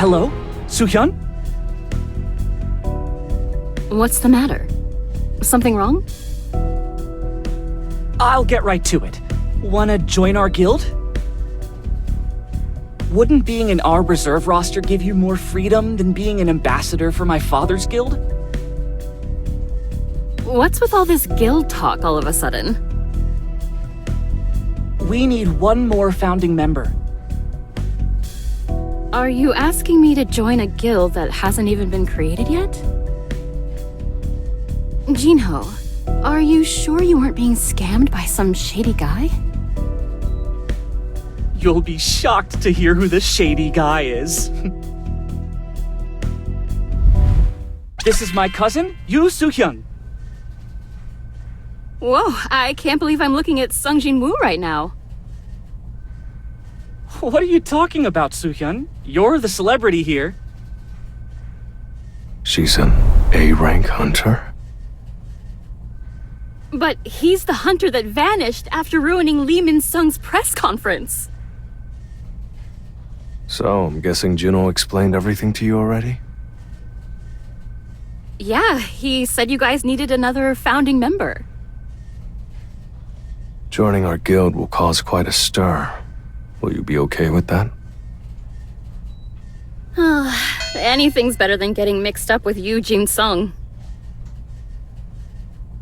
Hello? Soo-hyun? What's the matter? Something wrong? I'll get right to it. Wanna join our guild? Wouldn't being in our reserve roster give you more freedom than being an ambassador for my father's guild? What's with all this guild talk all of a sudden? We need one more founding member. Are you asking me to join a guild that hasn't even been created yet? Jinho, are you sure you weren't being scammed by some shady guy? You'll be shocked to hear who the shady guy is. This is my cousin, Yoo Soo-hyun. Whoa, I can't believe I'm looking at Sung Jinwoo right now. What are you talking about, Soo-hyun? You're the celebrity here. She's an A-rank hunter? But he's the hunter that vanished after ruining Lee Min-sung's press conference. So, I'm guessing Jinho explained everything to you already? Yeah, he said you guys needed another founding member. Joining our guild will cause quite a stir. Will you be okay with that? Anything's better than getting mixed up with Yoo Jin-sung.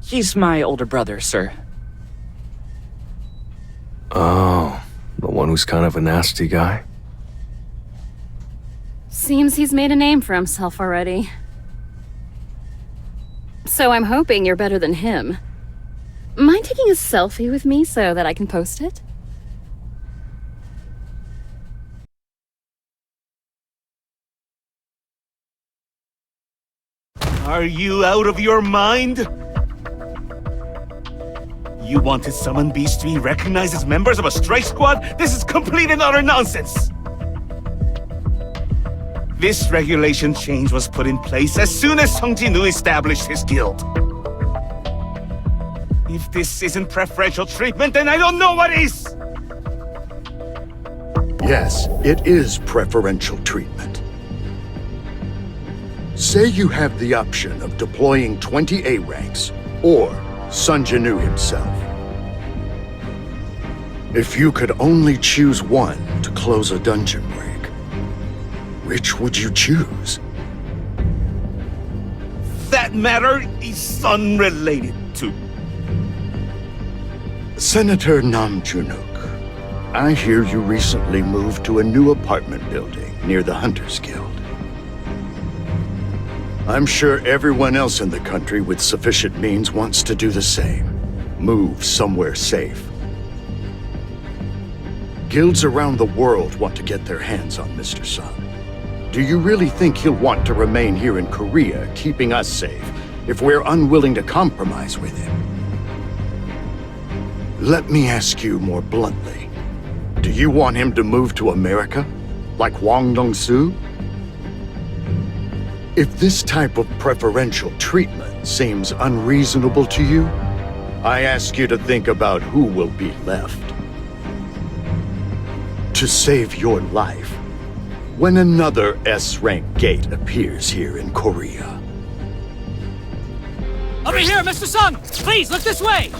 He's my older brother, sir. Oh, the one who's kind of a nasty guy? Seems he's made a name for himself already. So I'm hoping you're better than him. Mind taking a selfie with me so that I can post it? Are you out of your mind? You want to summon beasts to be recognized as members of a strike squad? This is complete and utter nonsense! This regulation change was put in place as soon as Sung Jinwoo established his guild. If this isn't preferential treatment, then I don't know what is! Yes, it is preferential treatment. Say you have the option of deploying 20 A-ranks, or Sung Jinwoo himself. If you could only choose one to close a dungeon break, which would you choose? That matter is unrelated to... Senator Nam Junuk, I hear you recently moved to a new apartment building near the Hunters Guild. I'm sure everyone else in the country with sufficient means wants to do the same. Move somewhere safe. Guilds around the world want to get their hands on Mr. Sung. Do you really think he'll want to remain here in Korea, keeping us safe, if we're unwilling to compromise with him? Let me ask you more bluntly. Do you want him to move to America, like Hwang Dong-soo? If this type of preferential treatment seems unreasonable to you, I ask you to think about who will be left. To save your life, when another S-rank gate appears here in Korea. Over here, Mr. Sung! Please, look this way!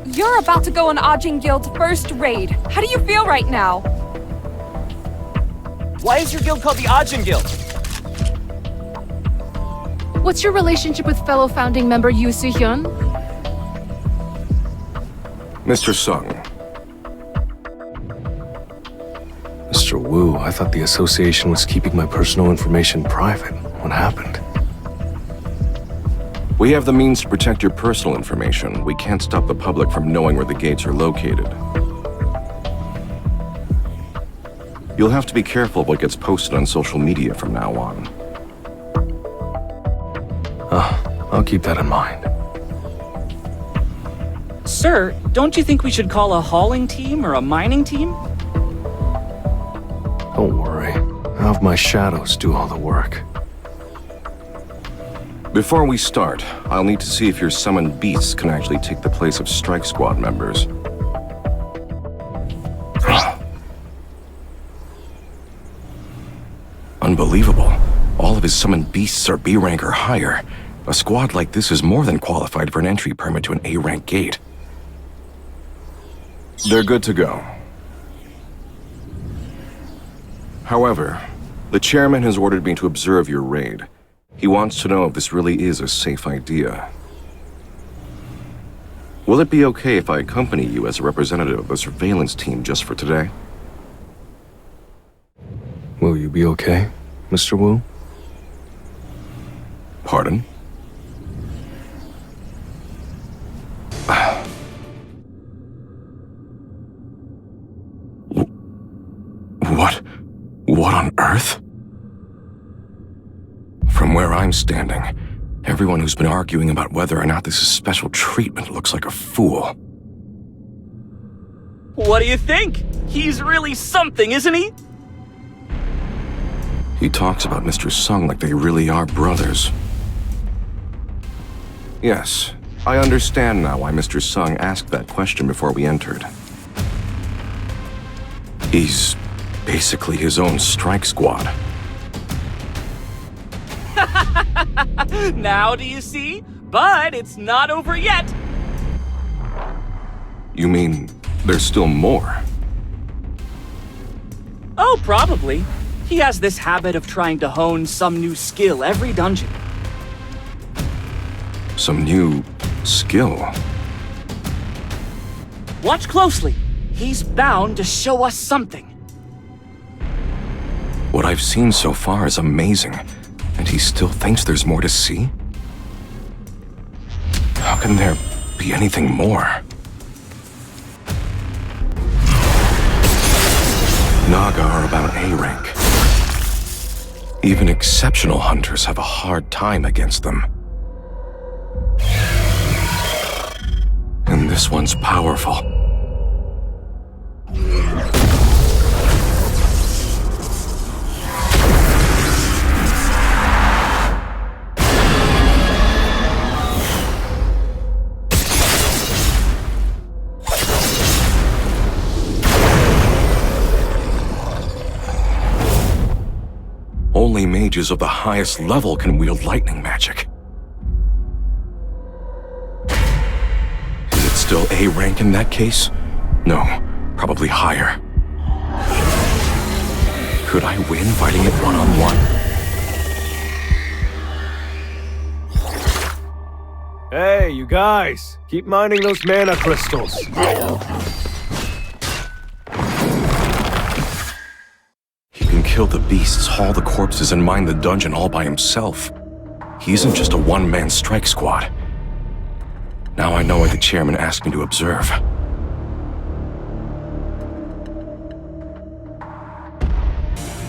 You're about to go on Ajin Guild's first raid. How do you feel right now? Why is your guild called the Ajin Guild? What's your relationship with fellow founding member Yoo Soo-hyun? Mr. Sung. Mr. Woo, I thought the association was keeping my personal information private. What happened? We have the means to protect your personal information. We can't stop the public from knowing where the gates are located. You'll have to be careful what gets posted on social media from now on. I'll keep that in mind. Sir, don't you think we should call a hauling team or a mining team? Don't worry. I'll have my shadows do all the work. Before we start, I'll need to see if your summoned beasts can actually take the place of strike squad members. unbelievable. All of his summoned beasts are B rank or higher. A squad like this is more than qualified for an entry permit to an A rank gate. They're good to go. However, the chairman has ordered me to observe your raid. He wants to know if this really is a safe idea. Will it be okay if I accompany you as a representative of the surveillance team just for today? Will you be okay, Mr. Wu? Pardon? What on earth? From where I'm standing, everyone who's been arguing about whether or not this is special treatment looks like a fool. What do you think? He's really something, isn't he? He talks about Mr. Sung like they really are brothers. Yes, I understand now why Mr. Sung asked that question before we entered. He's basically his own strike squad. Now do you see? But it's not over yet. You mean there's still more? Oh, probably. He has this habit of trying to hone some new skill every dungeon. Some new skill? Watch closely. He's bound to show us something. What I've seen so far is amazing, and he still thinks there's more to see? How can there be anything more? Naga are about A rank. Even exceptional hunters have a hard time against them. And this one's powerful. Only mages of the highest level can wield lightning magic. Is it still A rank in that case? No, probably higher. Could I win fighting it one-on-one? Hey, you guys! Keep mining those mana crystals. He can kill the beasts, haul the corpses, and mine the dungeon all by himself. He isn't just a one-man strike squad. Now I know why the chairman asked me to observe.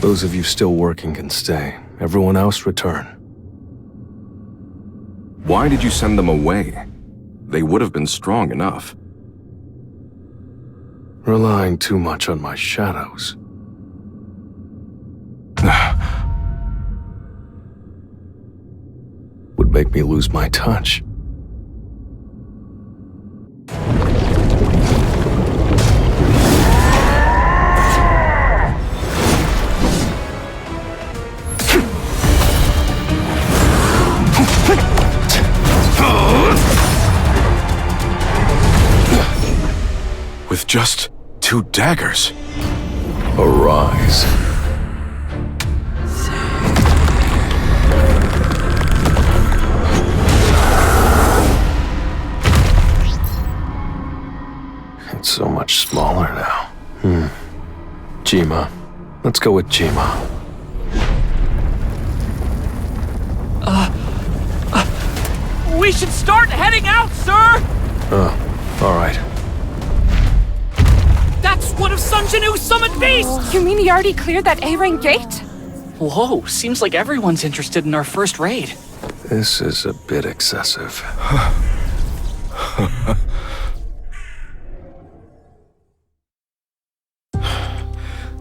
Those of you still working can stay. Everyone else return. Why did you send them away? They would have been strong enough. Relying too much on my shadows. Would make me lose my touch. With just 2 daggers. Arise. It's so much smaller now. Jima. Let's go with Jima. We should start heading out, sir! All right. That's one of Sung Jinwoo's summoned beasts! You mean he already cleared that A-rank gate? Whoa, seems like everyone's interested in our first raid. This is a bit excessive.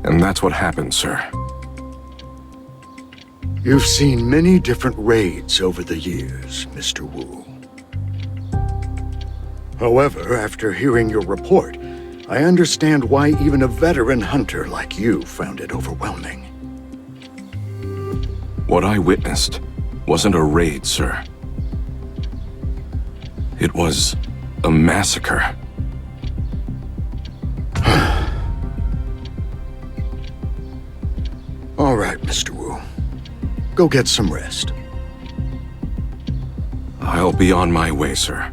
And that's what happened, sir. You've seen many different raids over the years, Mr. Wu. However, after hearing your report, I understand why even a veteran hunter like you found it overwhelming. What I witnessed wasn't a raid, sir. It was a massacre. All right, Mr. Wu. Go get some rest. I'll be on my way, sir.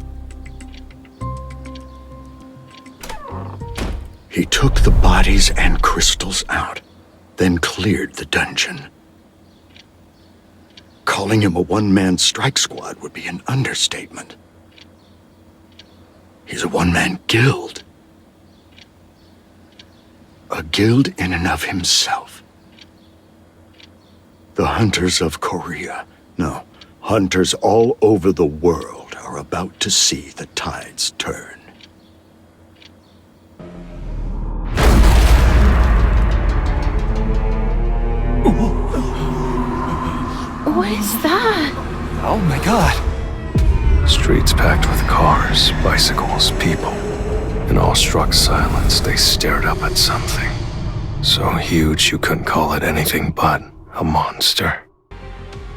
He took the bodies and crystals out, then cleared the dungeon. Calling him a one-man strike squad would be an understatement. He's a one-man guild. A guild in and of himself. The hunters of Korea, no, hunters all over the world are about to see the tides turn. What is that? Oh my god. Streets packed with cars, bicycles, people. In awestruck silence, they stared up at something. So huge you couldn't call it anything but a monster.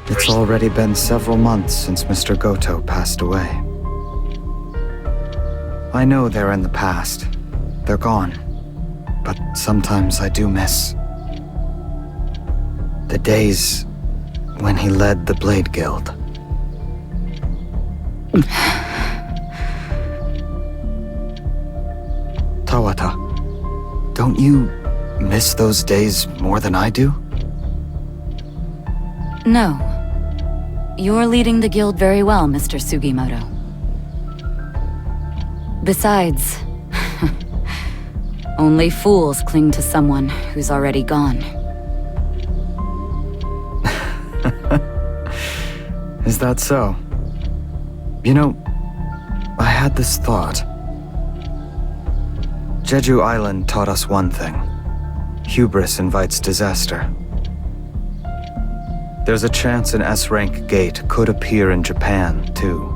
It's already been several months since Mr. Goto passed away. I know they're in the past. They're gone. But sometimes I do miss the days when he led the Blade Guild. Tawata, don't you miss those days more than I do? No. You're leading the guild very well, Mr. Sugimoto. Besides, only fools cling to someone who's already gone. Is that so? You know, I had this thought. Jeju Island taught us one thing. Hubris invites disaster. There's a chance an S-rank gate could appear in Japan, too.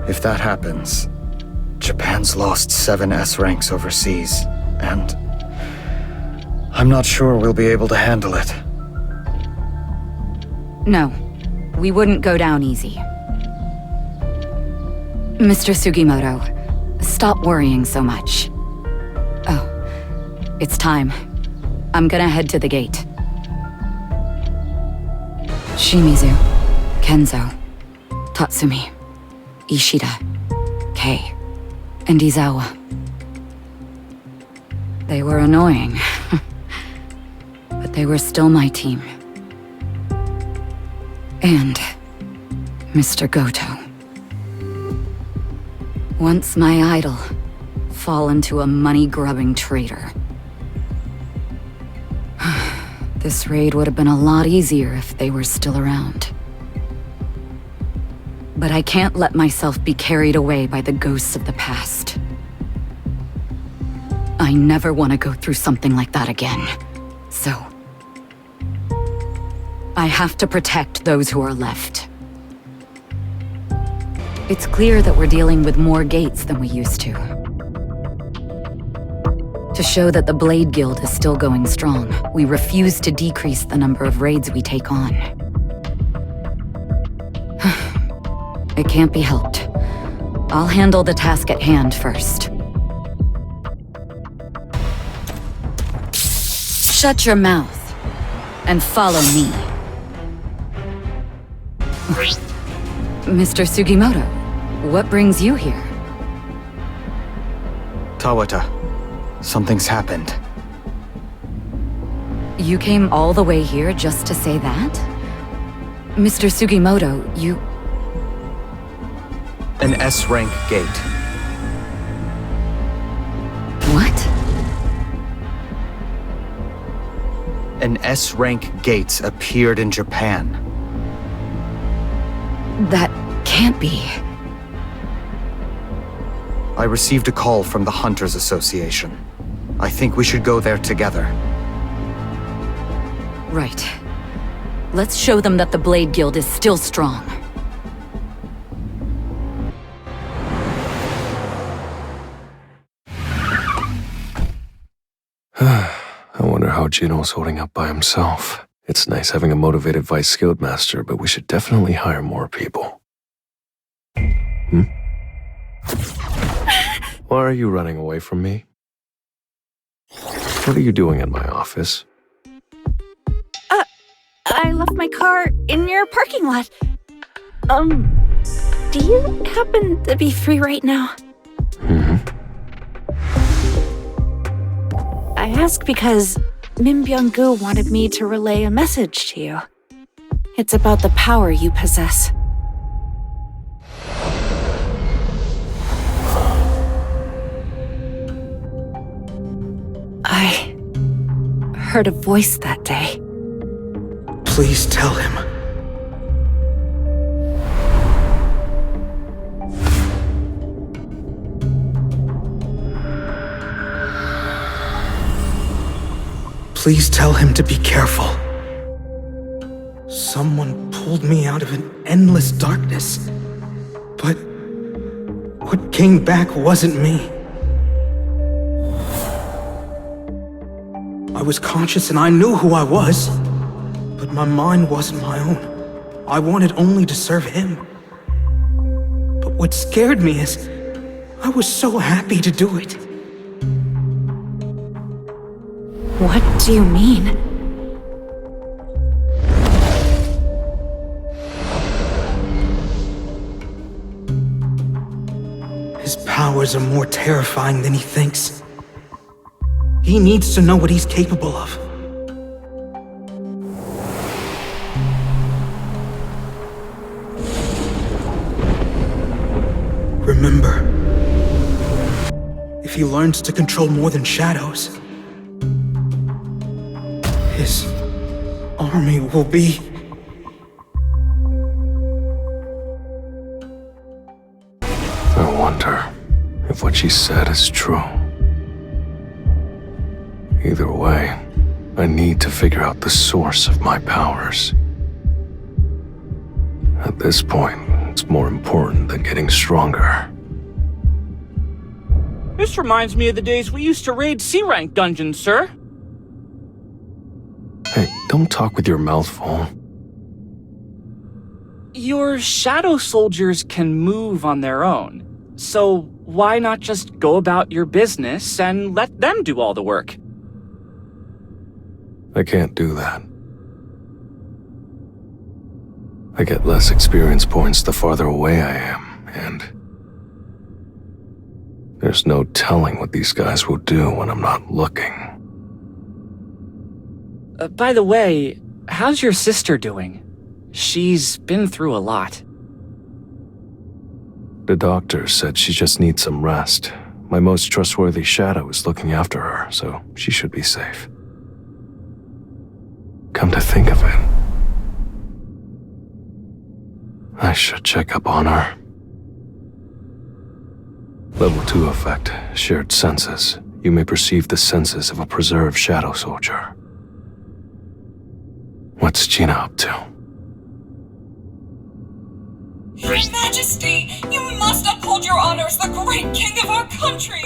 If that happens, Japan's lost 7 S-ranks overseas, and I'm not sure we'll be able to handle it. No, we wouldn't go down easy. Mr. Sugimoto, stop worrying so much. Oh, it's time. I'm gonna head to the gate. Shimizu, Kenzo, Tatsumi, Ishida, Kei, and Izawa. They were annoying, but they were still my team. And Mr. Goto. Once my idol, fallen to a money-grubbing traitor. This raid would have been a lot easier if they were still around. But I can't let myself be carried away by the ghosts of the past. I never want to go through something like that again. So I have to protect those who are left. It's clear that we're dealing with more gates than we used to. To show that the Blade Guild is still going strong, we refuse to decrease the number of raids we take on. It can't be helped. I'll handle the task at hand first. Shut your mouth and follow me. Mr. Sugimoto, what brings you here? Tawata, something's happened. You came all the way here just to say that? Mr. Sugimoto, you... An S-rank gate. What? An S-rank gate appeared in Japan. That can't be. I received a call from the Hunters Association. I think we should go there together. Right. Let's show them that the Blade Guild is still strong. I wonder how Jino's holding up by himself. It's nice having a motivated vice skilled master, but we should definitely hire more people. Why are you running away from me? What are you doing in my office? I left my car in your parking lot. Do you happen to be free right now? I ask because Min Byung-gu wanted me to relay a message to you. It's about the power you possess. I heard a voice that day. Please tell him. Please tell him to be careful. Someone pulled me out of an endless darkness. But what came back wasn't me. I was conscious and I knew who I was. But my mind wasn't my own. I wanted only to serve him. But what scared me is I was so happy to do it. What do you mean? His powers are more terrifying than he thinks. He needs to know what he's capable of. Remember, if he learns to control more than shadows, his army will be... I wonder if what she said is true. Either way, I need to figure out the source of my powers. At this point, it's more important than getting stronger. This reminds me of the days we used to raid C-rank dungeons, sir. Hey, don't talk with your mouth full. Your shadow soldiers can move on their own, so why not just go about your business and let them do all the work? I can't do that. I get less experience points the farther away I am, and there's no telling what these guys will do when I'm not looking. By the way, how's your sister doing? She's been through a lot. The doctor said she just needs some rest. My most trustworthy shadow is looking after her, so she should be safe. Come to think of it, I should check up on her. Level 2 effect, shared senses. You may perceive the senses of a preserved shadow soldier. What's Gina up to? Your Majesty, you must uphold your honor as the great king of our country!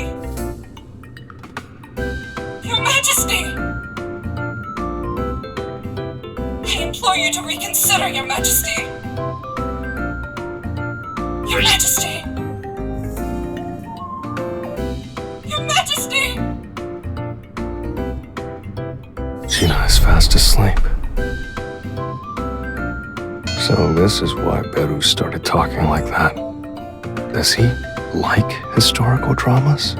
Your Majesty! I implore you to reconsider, Your Majesty! Your Majesty! Your Majesty! Gina is fast asleep. So this is why Beru started talking like that. Does he like historical dramas?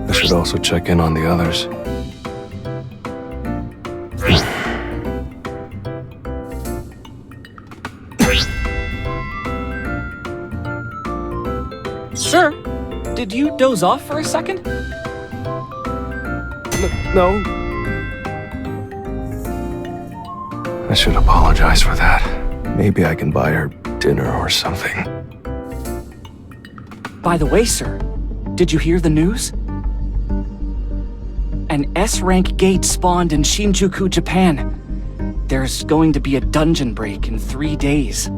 I should also check in on the others. Sir, did you doze off for a second? No. I should apologize for that. Maybe I can buy her dinner or something. By the way, sir, did you hear the news? An S-rank gate spawned in Shinjuku, Japan. There's going to be a dungeon break in 3 days.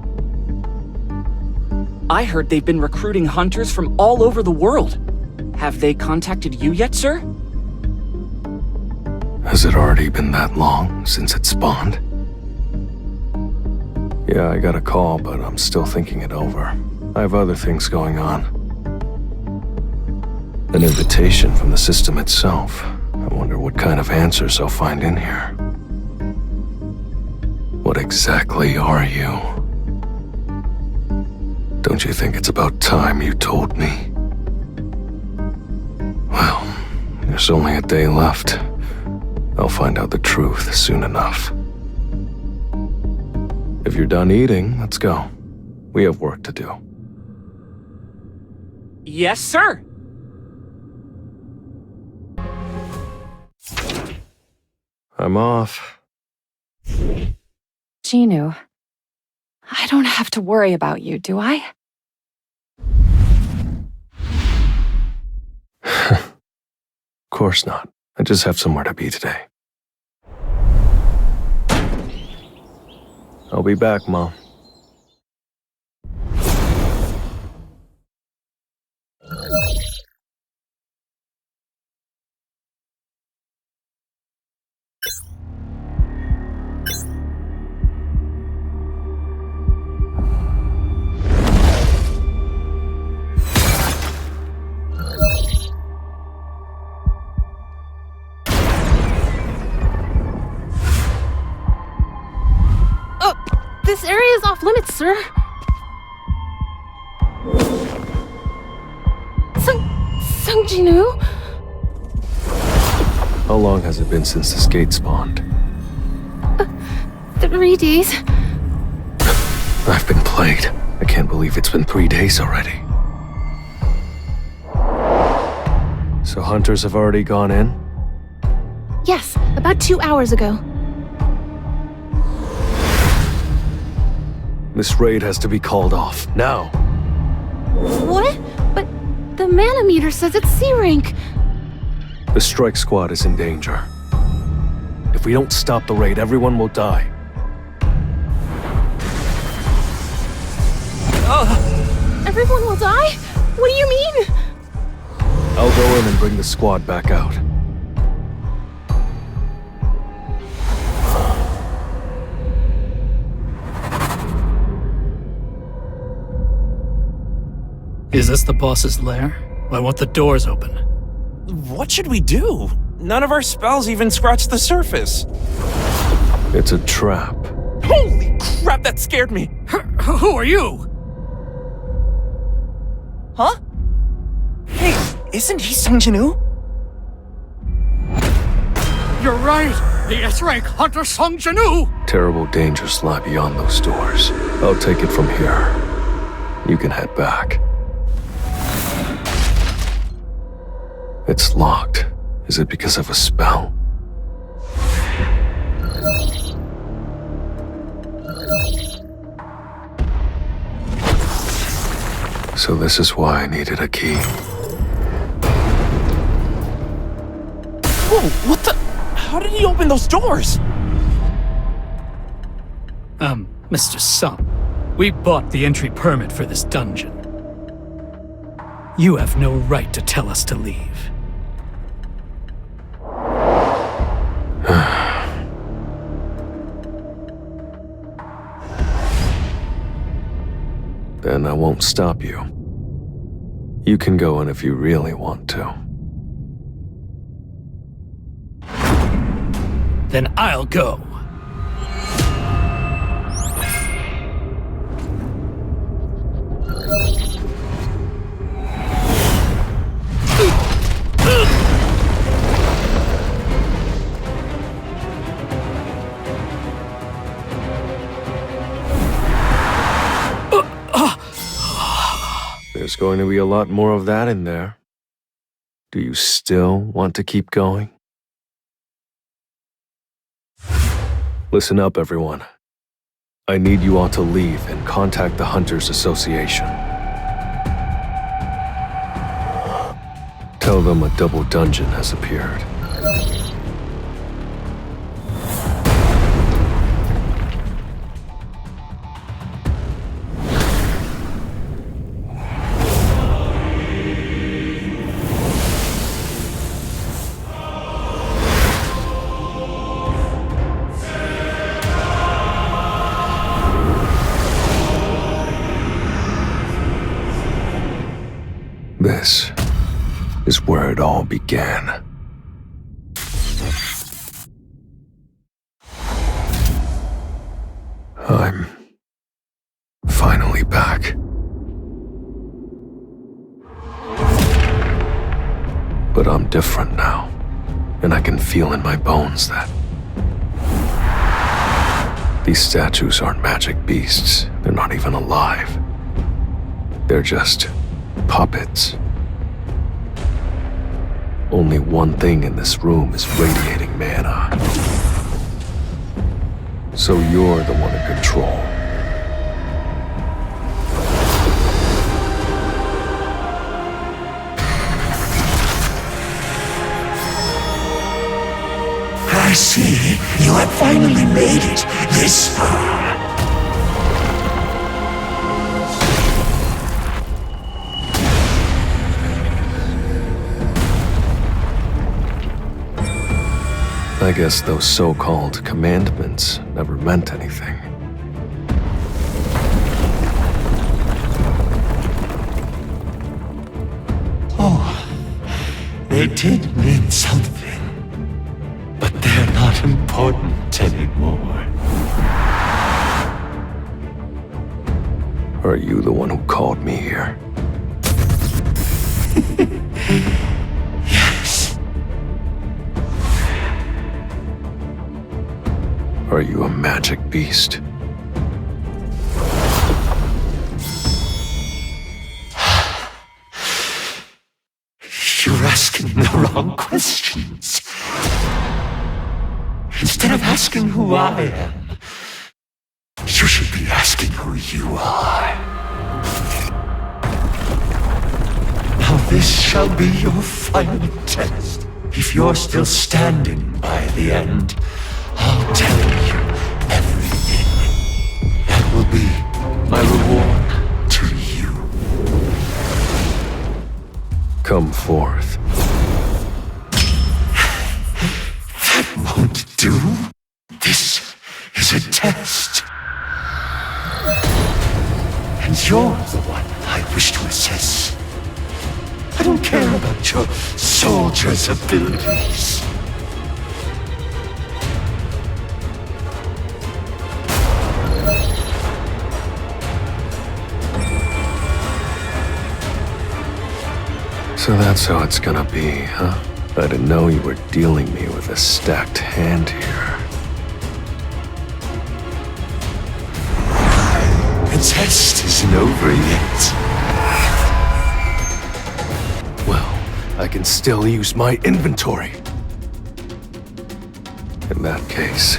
I heard they've been recruiting hunters from all over the world. Have they contacted you yet, sir? Has it already been that long since it spawned? Yeah, I got a call, but I'm still thinking it over. I have other things going on. An invitation from the system itself. I wonder what kind of answers I'll find in here. What exactly are you? Don't you think it's about time you told me? Well, there's only a day left. I'll find out the truth soon enough. If you're done eating, let's go. We have work to do. Yes, sir. I'm off. Jinwoo, I don't have to worry about you, do I? Of course not. I just have somewhere to be today. I'll be back, Mom. This area is off limits, sir. Sung Jinwoo? How long has it been since this gate spawned? 3 days. I've been plagued. I can't believe it's been 3 days already. So hunters have already gone in? Yes, about 2 hours ago. This raid has to be called off, now. What? But the manometer says it's C rank. The strike squad is in danger. If we don't stop the raid, everyone will die. Everyone will die? What do you mean? I'll go in and bring the squad back out. Is this the boss's lair? I want the doors open. What should we do? None of our spells even scratch the surface. It's a trap. Holy crap, that scared me! Who are you? Huh? Hey, isn't he Sung Jinwoo? You're right! The S-rank hunter Sung Jinwoo! Terrible dangers lie beyond those doors. I'll take it from here. You can head back. It's locked. Is it because of a spell? So this is why I needed a key. Whoa, what the? How did he open those doors? Mr. Sung, we bought the entry permit for this dungeon. You have no right to tell us to leave. Then I won't stop you. You can go in if you really want to. Then I'll go. There's going to be a lot more of that in there. Do you still want to keep going? Listen up, everyone. I need you all to leave and contact the Hunters Association. Tell them a double dungeon has appeared. This is where it all began. I'm finally back. But I'm different now, and I can feel in my bones that these statues aren't magic beasts. They're not even alive. They're just puppets. Only one thing in this room is radiating mana. So you're the one in control. I see you have finally made it this far. I guess those so-called commandments never meant anything. Oh, they did mean something, but they're not important anymore. Are you the one who called me here? Yes. Are you a magic beast? You're asking the wrong questions. Instead of asking who I am, you should be asking who you are. Now this shall be your final test. If you're still standing by the end, I'll tell you everything. That will be my reward to you. Come forth. That won't do. This is a test. And you're the one I wish to assess. I don't care about your soldier's abilities. So that's how it's gonna be, huh? I didn't know you were dealing me with a stacked hand here. The test isn't over yet. Well, I can still use my inventory. In that case,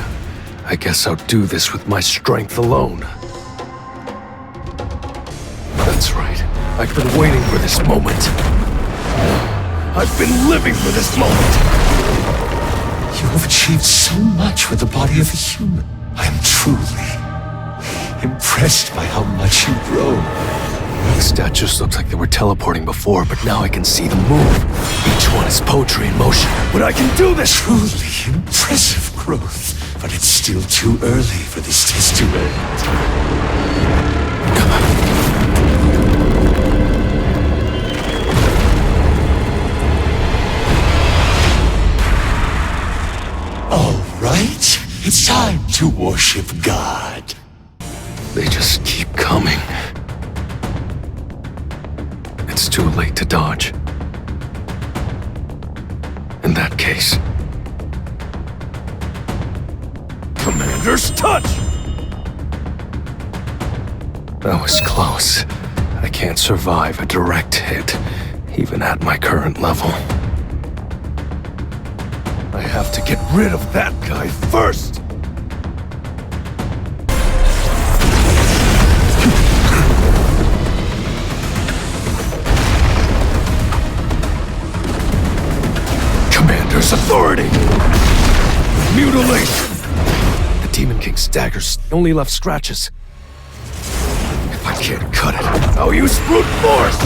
I guess I'll do this with my strength alone. That's right. I've been waiting for this moment. I've been living for this moment! You have achieved so much with the body of a human. I am truly impressed by how much you've grown. The statues looked like they were teleporting before, but now I can see them move. Each one is poetry in motion. But I can do this! Truly impressive growth, but it's still too early for this test to end. Right? It's time to worship God. They just keep coming. It's too late to dodge. In that case... Commander's touch! That was close. I can't survive a direct hit, even at my current level. I have to get rid of that guy first! Commander's authority! Mutilation! The Demon King's daggers only left scratches. If I can't cut it, I'll use brute force!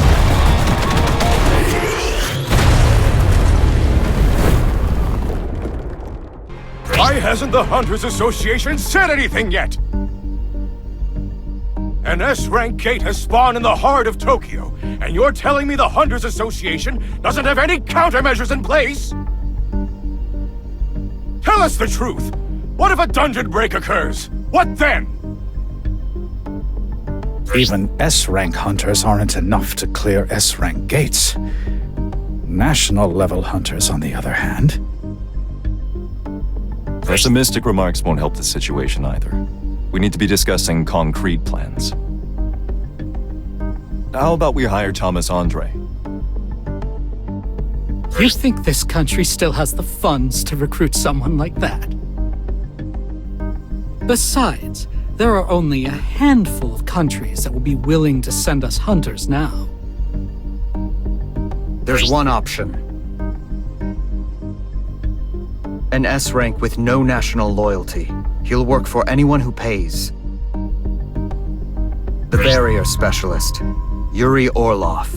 Why hasn't the Hunters Association said anything yet? An S-rank gate has spawned in the heart of Tokyo, and you're telling me the Hunters Association doesn't have any countermeasures in place? Tell us the truth! What if a dungeon break occurs? What then? Even S-rank hunters aren't enough to clear S-rank gates. National-level hunters, on the other hand. Pessimistic remarks won't help the situation either. We need to be discussing concrete plans. How about we hire Thomas Andre? You think this country still has the funds to recruit someone like that? Besides, there are only a handful of countries that will be willing to send us hunters now. There's one option. An S-rank with no national loyalty. He'll work for anyone who pays. The barrier specialist, Yuri Orlov.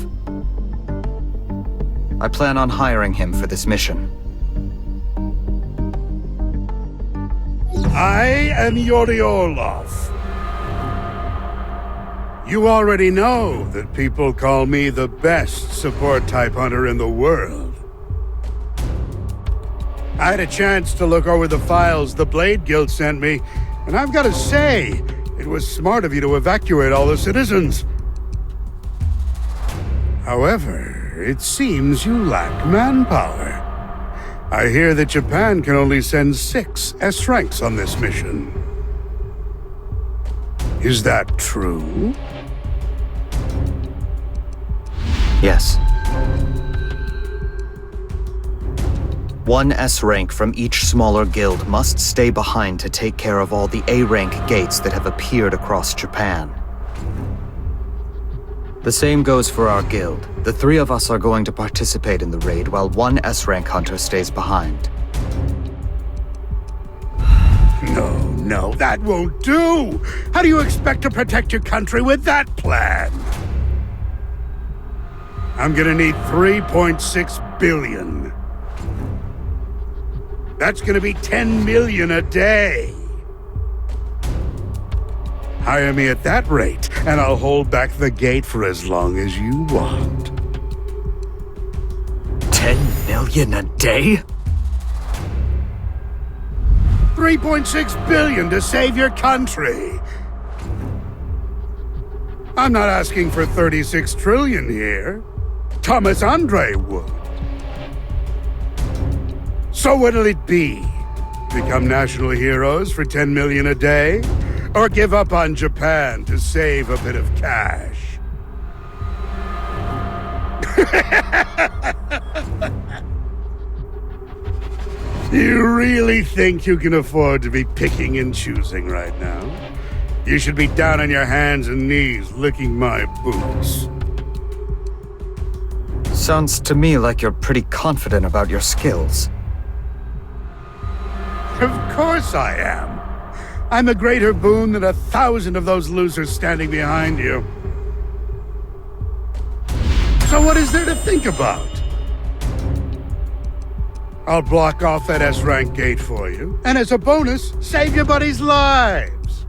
I plan on hiring him for this mission. I am Yuri Orlov. You already know that people call me the best support-type hunter in the world. I had a chance to look over the files the Blade Guild sent me, and I've got to say, it was smart of you to evacuate all the citizens. However, it seems you lack manpower. I hear that Japan can only send 6 S-ranks on this mission. Is that true? Yes. 1 S-rank from each smaller guild must stay behind to take care of all the A-rank gates that have appeared across Japan. The same goes for our guild. The 3 of us are going to participate in the raid while 1 S-rank hunter stays behind. No, that won't do! How do you expect to protect your country with that plan? I'm gonna need 3.6 billion. That's gonna be 10 million a day. Hire me at that rate, and I'll hold back the gate for as long as you want. 10 million a day? 3.6 billion to save your country. I'm not asking for 36 trillion here. Thomas Andre would. So what'll it be? Become national heroes for 10 million a day? Or give up on Japan to save a bit of cash? You really think you can afford to be picking and choosing right now? You should be down on your hands and knees licking my boots. Sounds to me like you're pretty confident about your skills. Of course I am. I'm a greater boon than 1,000 of those losers standing behind you. So what is there to think about? I'll block off that S-rank gate for you, and as a bonus, save your buddies' lives.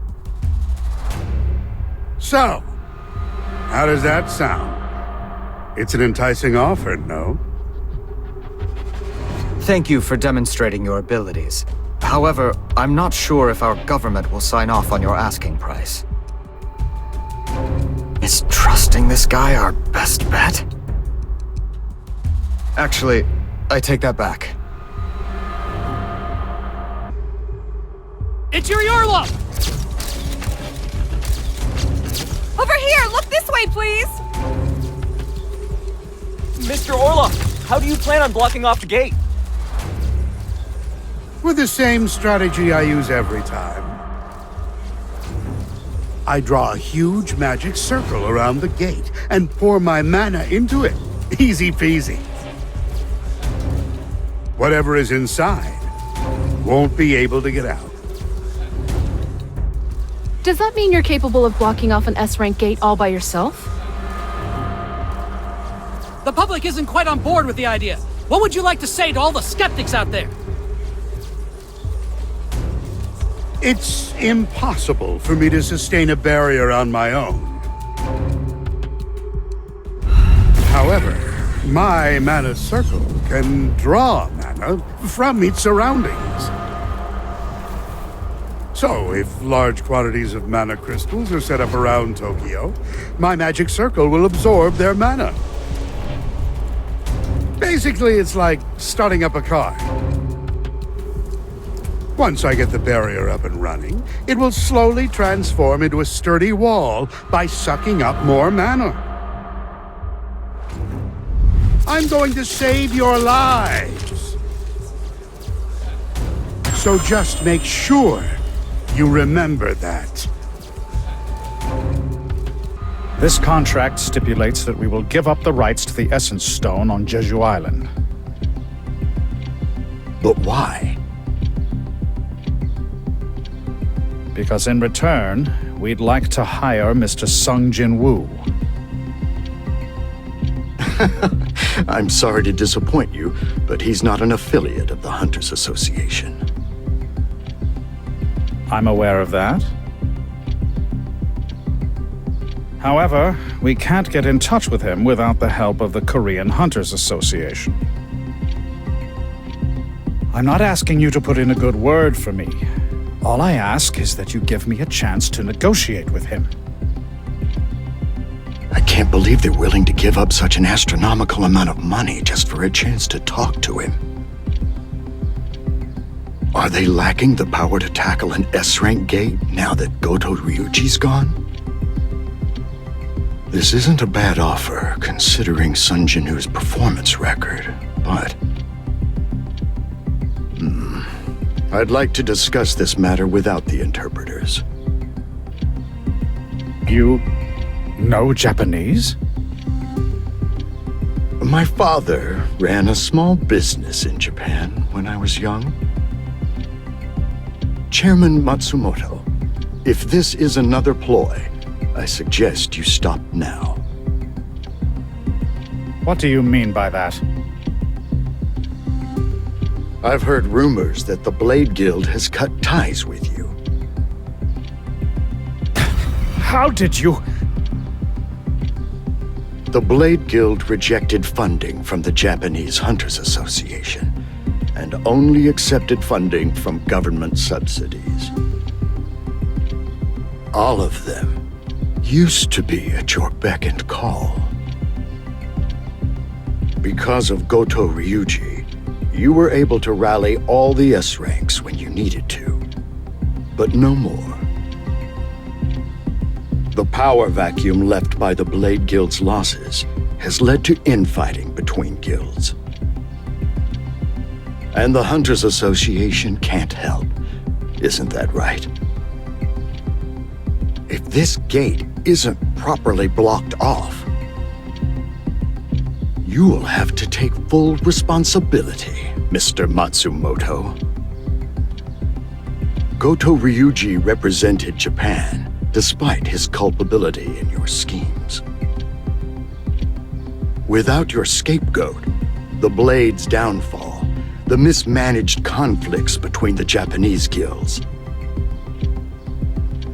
So, how does that sound? It's an enticing offer, no? Thank you for demonstrating your abilities. However, I'm not sure if our government will sign off on your asking price. Is trusting this guy our best bet? Actually, I take that back. It's Yuri Orlov! Over here! Look this way, please! Mr. Orlov, how do you plan on blocking off the gate? With the same strategy I use every time. I draw a huge magic circle around the gate and pour my mana into it. Easy peasy. Whatever is inside won't be able to get out. Does that mean you're capable of blocking off an S-rank gate all by yourself? The public isn't quite on board with the idea. What would you like to say to all the skeptics out there? It's impossible for me to sustain a barrier on my own. However, my mana circle can draw mana from its surroundings. So, if large quantities of mana crystals are set up around Tokyo, my magic circle will absorb their mana. Basically, it's like starting up a car. Once I get the barrier up and running, it will slowly transform into a sturdy wall by sucking up more mana. I'm going to save your lives. So just make sure you remember that. This contract stipulates that we will give up the rights to the Essence Stone on Jeju Island. But why? Because in return, we'd like to hire Mr. Sung Jinwoo. I'm sorry to disappoint you, but he's not an affiliate of the Hunters Association. I'm aware of that. However, we can't get in touch with him without the help of the Korean Hunters Association. I'm not asking you to put in a good word for me. All I ask is that you give me a chance to negotiate with him. I can't believe they're willing to give up such an astronomical amount of money just for a chance to talk to him. Are they lacking the power to tackle an S-rank gate now that Goto Ryuji's gone? This isn't a bad offer, considering Sung Jinwoo's performance record, but... I'd like to discuss this matter without the interpreters. You know Japanese? My father ran a small business in Japan when I was young. Chairman Matsumoto, if this is another ploy, I suggest you stop now. What do you mean by that? I've heard rumors that the Blade Guild has cut ties with you. How did you... The Blade Guild rejected funding from the Japanese Hunters Association, and only accepted funding from government subsidies. All of them used to be at your beck and call. Because of Goto Ryuji, you were able to rally all the S ranks when you needed to, but no more. The power vacuum left by the Blade Guild's losses has led to infighting between guilds. And the Hunters Association can't help, isn't that right? If this gate isn't properly blocked off, you will have to take full responsibility, Mr. Matsumoto. Goto Ryuji represented Japan despite his culpability in your schemes. Without your scapegoat, the Blade's downfall, the mismanaged conflicts between the Japanese guilds,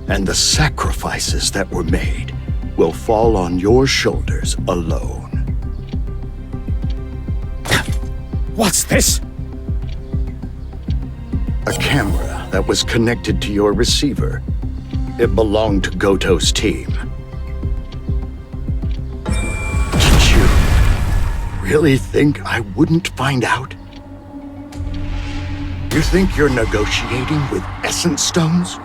and the sacrifices that were made will fall on your shoulders alone. What's this? A camera that was connected to your receiver. It belonged to Goto's team. Did you really think I wouldn't find out? You think you're negotiating with Essence Stones?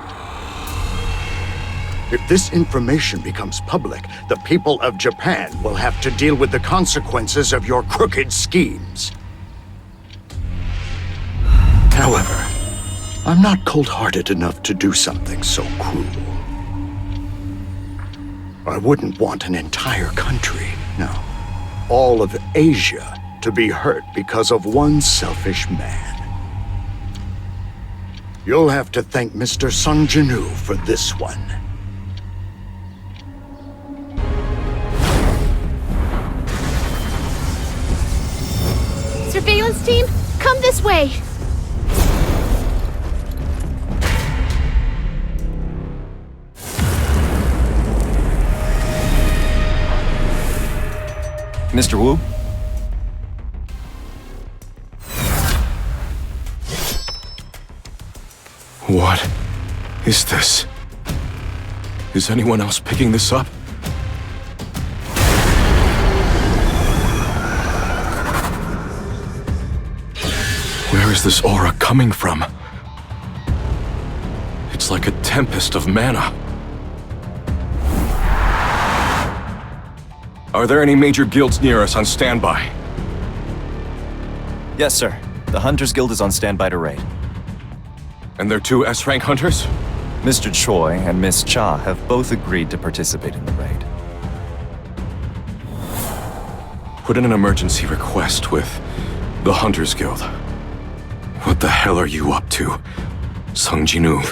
If this information becomes public, the people of Japan will have to deal with the consequences of your crooked schemes. However, I'm not cold-hearted enough to do something so cruel. I wouldn't want an entire country, no, all of Asia, to be hurt because of one selfish man. You'll have to thank Mr. Sung Jinwoo for this one. Surveillance team, come this way! Mr. Wu? What is this? Is anyone else picking this up? Where is this aura coming from? It's like a tempest of mana. Are there any major guilds near us on standby? Yes, sir. The Hunters Guild is on standby to raid. And they're 2 S-rank hunters? Mr. Choi and Miss Cha have both agreed to participate in the raid. Put in an emergency request with the Hunters Guild. What the hell are you up to, Sung Jinwoo?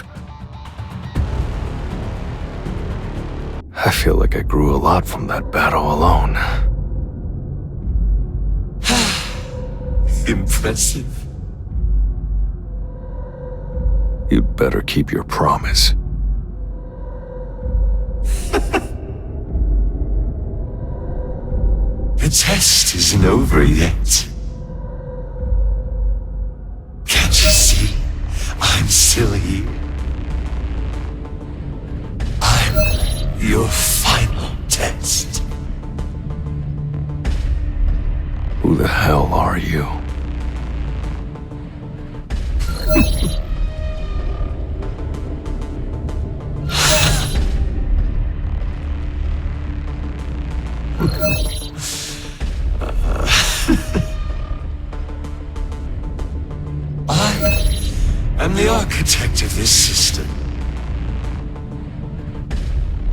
I feel like I grew a lot from that battle alone. Impressive. You'd better keep your promise. The test isn't over yet. Can't you see? I'm still here. I'm your final test. Who the hell are you? I'm the architect of this system.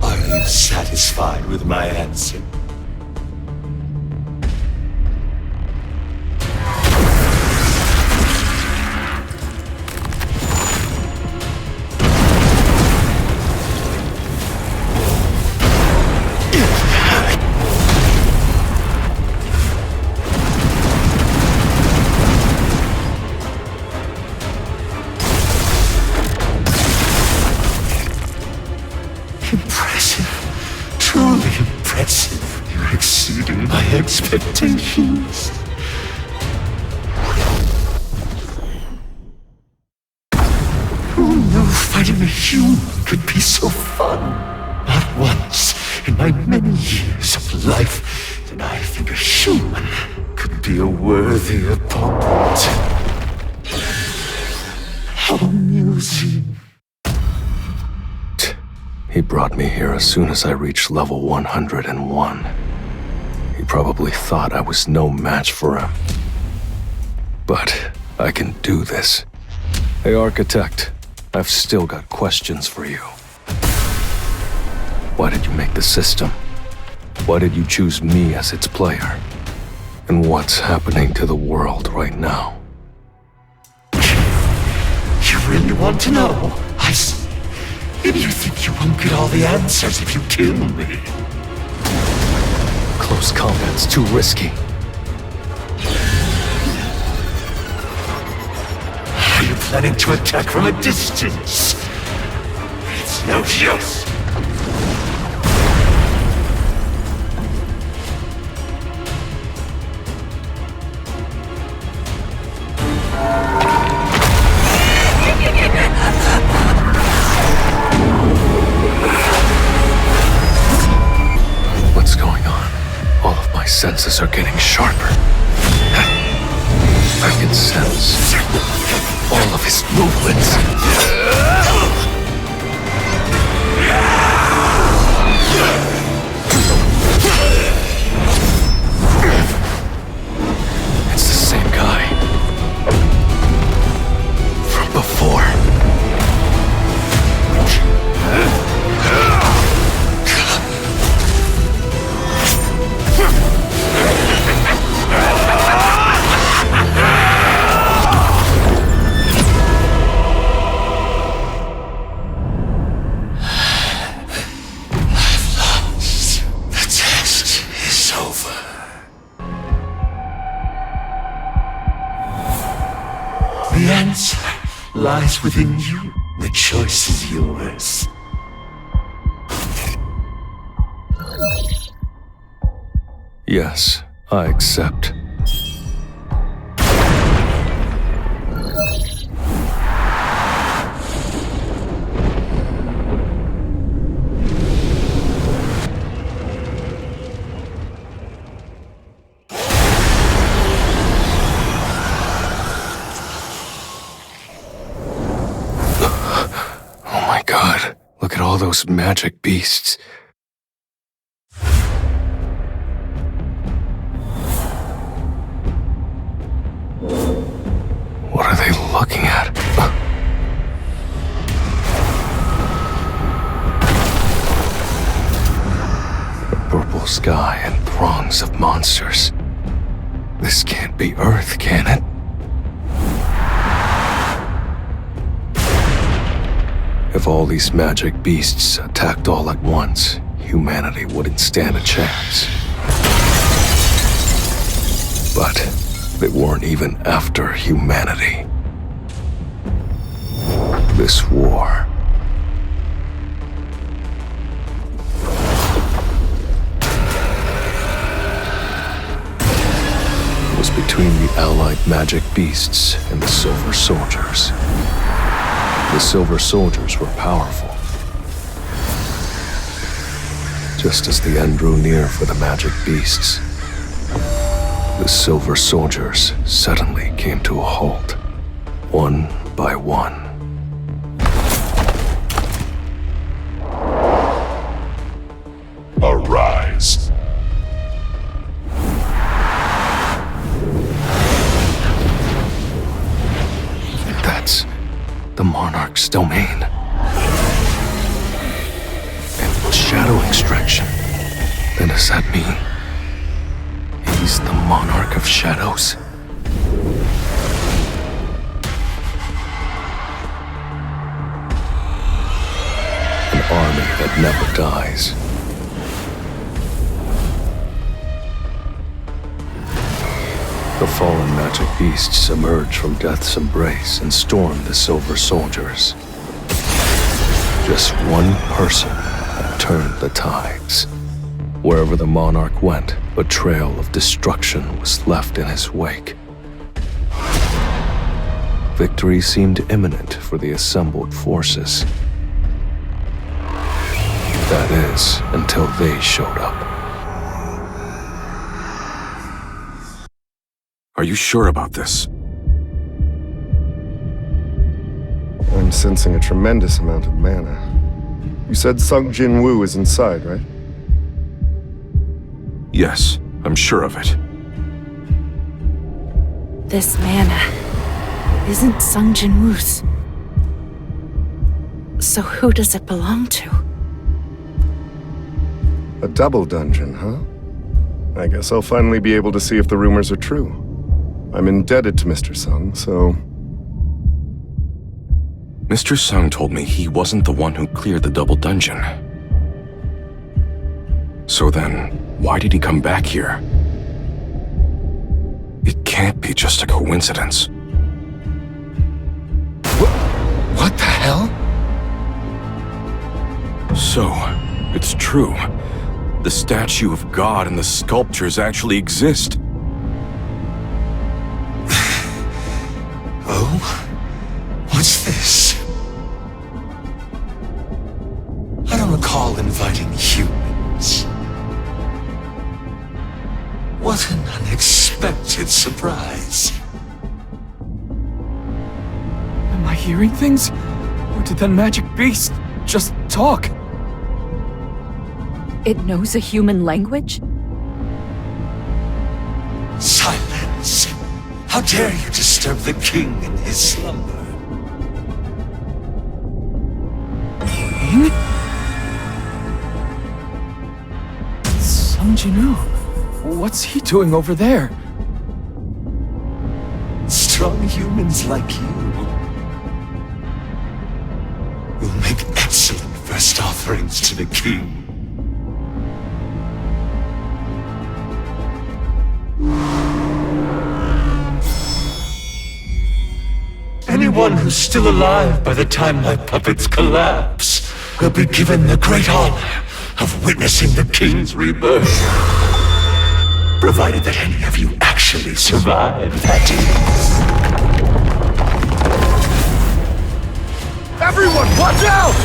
Are you satisfied with my answer? Impressive. Truly impressive. You're exceeding my expectations. Who knew fighting a human could be so fun? Not once in my many years of life did I think a human could be a worthy opponent. How amusing. He brought me here as soon as I reached level 101. He probably thought I was no match for him. But I can do this. Hey, Architect, I've still got questions for you. Why did you make the system? Why did you choose me as its player? And what's happening to the world right now? You really want to know? I see. Maybe you think you won't get all the answers if you kill me. Close combat's too risky. Are you planning to attack from a distance? It's no use. What's going on? All of my senses are getting sharper. I can sense all of his movements. It's the same guy from before. The answer lies within you. The choice is yours. Yes, I accept. Oh my god, look at all those magic beasts. What are they looking at? A purple sky and throngs of monsters. This can't be Earth, can it? If all these magic beasts attacked all at once, humanity wouldn't stand a chance. But they weren't even after humanity. This war was between the allied magic beasts and the Silver Soldiers. The Silver Soldiers were powerful. Just as the end drew near for the magic beasts, the Silver Soldiers suddenly came to a halt, one by one. Arise. That's the monarch's domain. And shadow extraction. Then does that mean he's the Monarch of Shadows? An army that never dies. The fallen magic beasts emerged from death's embrace and stormed the Silver Soldiers. Just one person had turned the tides. Wherever the monarch went, a trail of destruction was left in his wake. Victory seemed imminent for the assembled forces. That is, until they showed up. Are you sure about this? I'm sensing a tremendous amount of mana. You said Sung Jinwoo is inside, right? Yes, I'm sure of it. This mana isn't Sung Jinwoo's. So who does it belong to? A double dungeon, huh? I guess I'll finally be able to see if the rumors are true. I'm indebted to Mr. Sung, so... Mr. Sung told me he wasn't the one who cleared the double dungeon. So then, why did he come back here? It can't be just a coincidence. What the hell? So, it's true. The statue of God and the sculptures actually exist. Oh? What's this? I don't recall inviting humans. What an unexpected surprise. Am I hearing things? Or did that magic beast just talk? It knows a human language? Silence! How dare you disturb the king in his slumber? King? Sung Jinwoo. What's he doing over there? Strong humans like you will make excellent first offerings to the king. Anyone who's still alive by the time my puppets collapse will be given the great honor of witnessing the king's rebirth. Provided that any of you actually survive, that is. Everyone, watch out!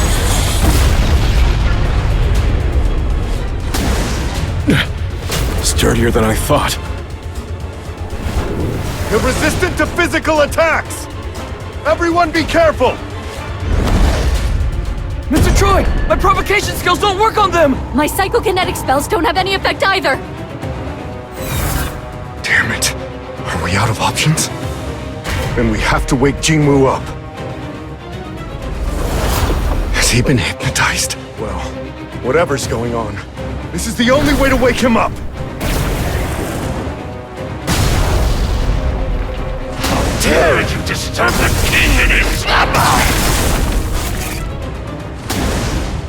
Sturdier than I thought. They're resistant to physical attacks! Everyone be careful! Mr. Troy, my provocation skills don't work on them! My psychokinetic spells don't have any effect either. Damn it. Are we out of options? Then we have to wake Jinwoo up. Has he been hypnotized? Well, whatever's going on, this is the only way to wake him up! How dare you disturb the king and his slumber!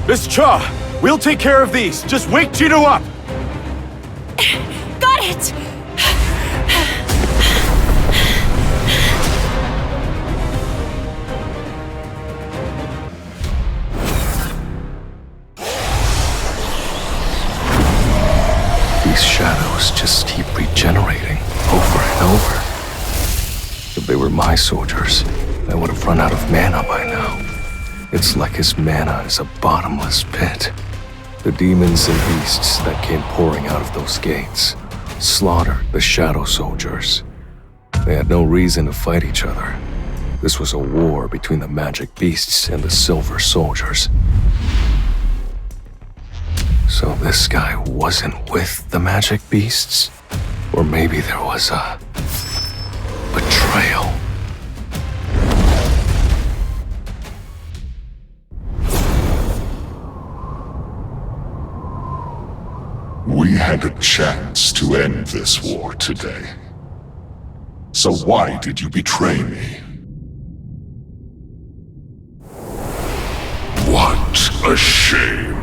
Miss Cha, we'll take care of these. Just wake Jinwoo up! Got it! These shadows just keep regenerating over and over. If they were my soldiers, I would have run out of mana by now. It's like his mana is a bottomless pit. The demons and beasts that came pouring out of those gates slaughtered the shadow soldiers. They had no reason to fight each other. This was a war between the magic beasts and the silver soldiers. So this guy wasn't with the magic beasts? Or maybe there was a betrayal. We had a chance to end this war today. So why did you betray me? What a shame.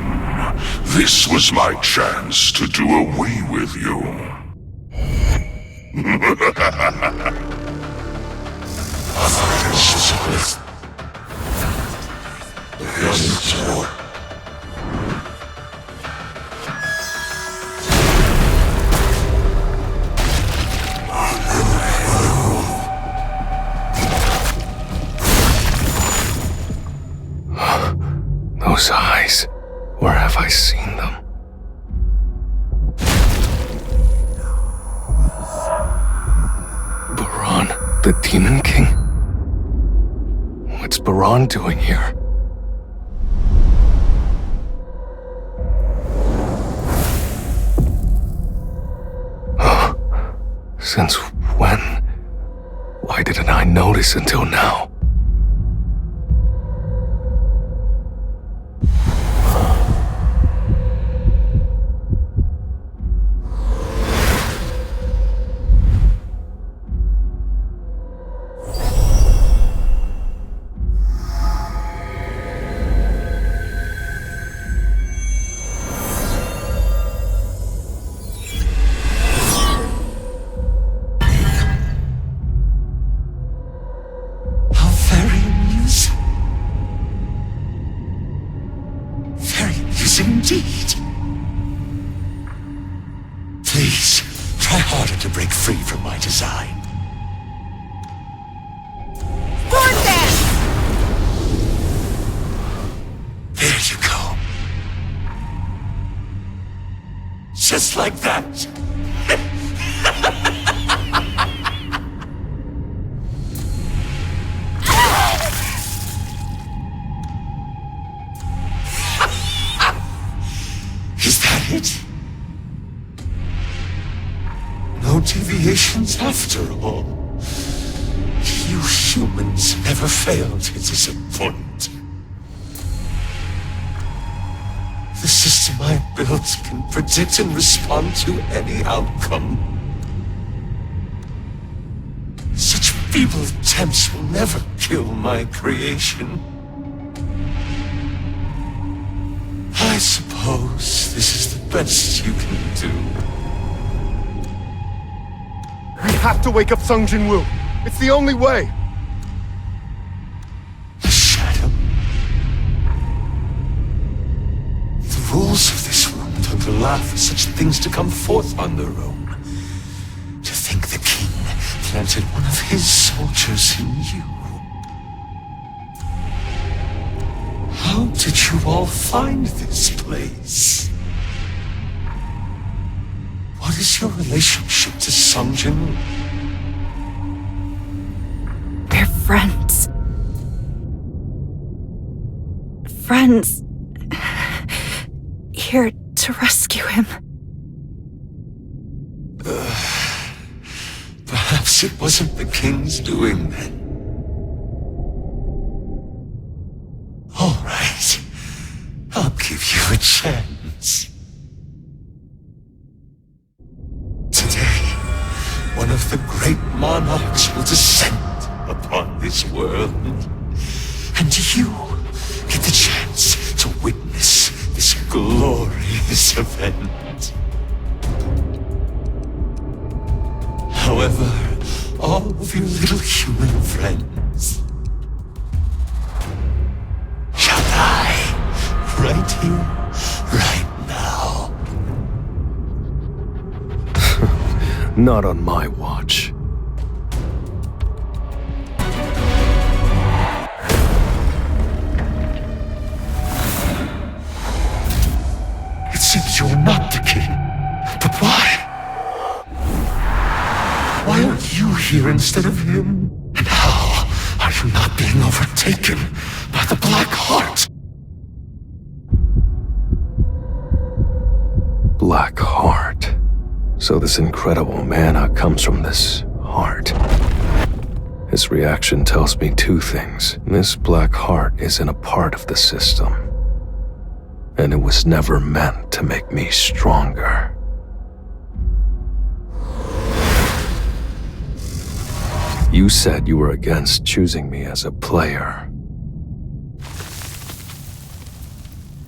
This was my chance to do away with you. Those eyes, where have I seen them? Baran, the Demon King? What's Baran doing here? Since when? Why didn't I notice until now? Indeed. Please, try harder to break free from my design. There you go. Just like that. No deviations after all. You humans never fail to disappoint. The system I built can predict and respond to any outcome. Such feeble attempts will never kill my creation. I suppose this is the best you can do. We have to wake up Sung Jinwoo. It's the only way. The shadow. The rules of this room don't allow for such things to come forth on their own. planted one of his soldiers in you. How did you all find this place? What is your relationship to Sung Jinwoo? We're friends. Friends. Here to rescue him. Perhaps it wasn't the king's doing then. All right. I'll give you a chance. Today, one of the great monarchs will descend upon this world. And you get the chance to witness this glorious event. However, all of your little human friends shall die right here, right now. Not on my watch. It seems you're not the king. But why? Why are you here instead of him? And how are you not being overtaken by the Black Heart? Black Heart. So this incredible mana comes from this heart. His reaction tells me two things. This Black Heart isn't a part of the system. And it was never meant to make me stronger. You said you were against choosing me as a player.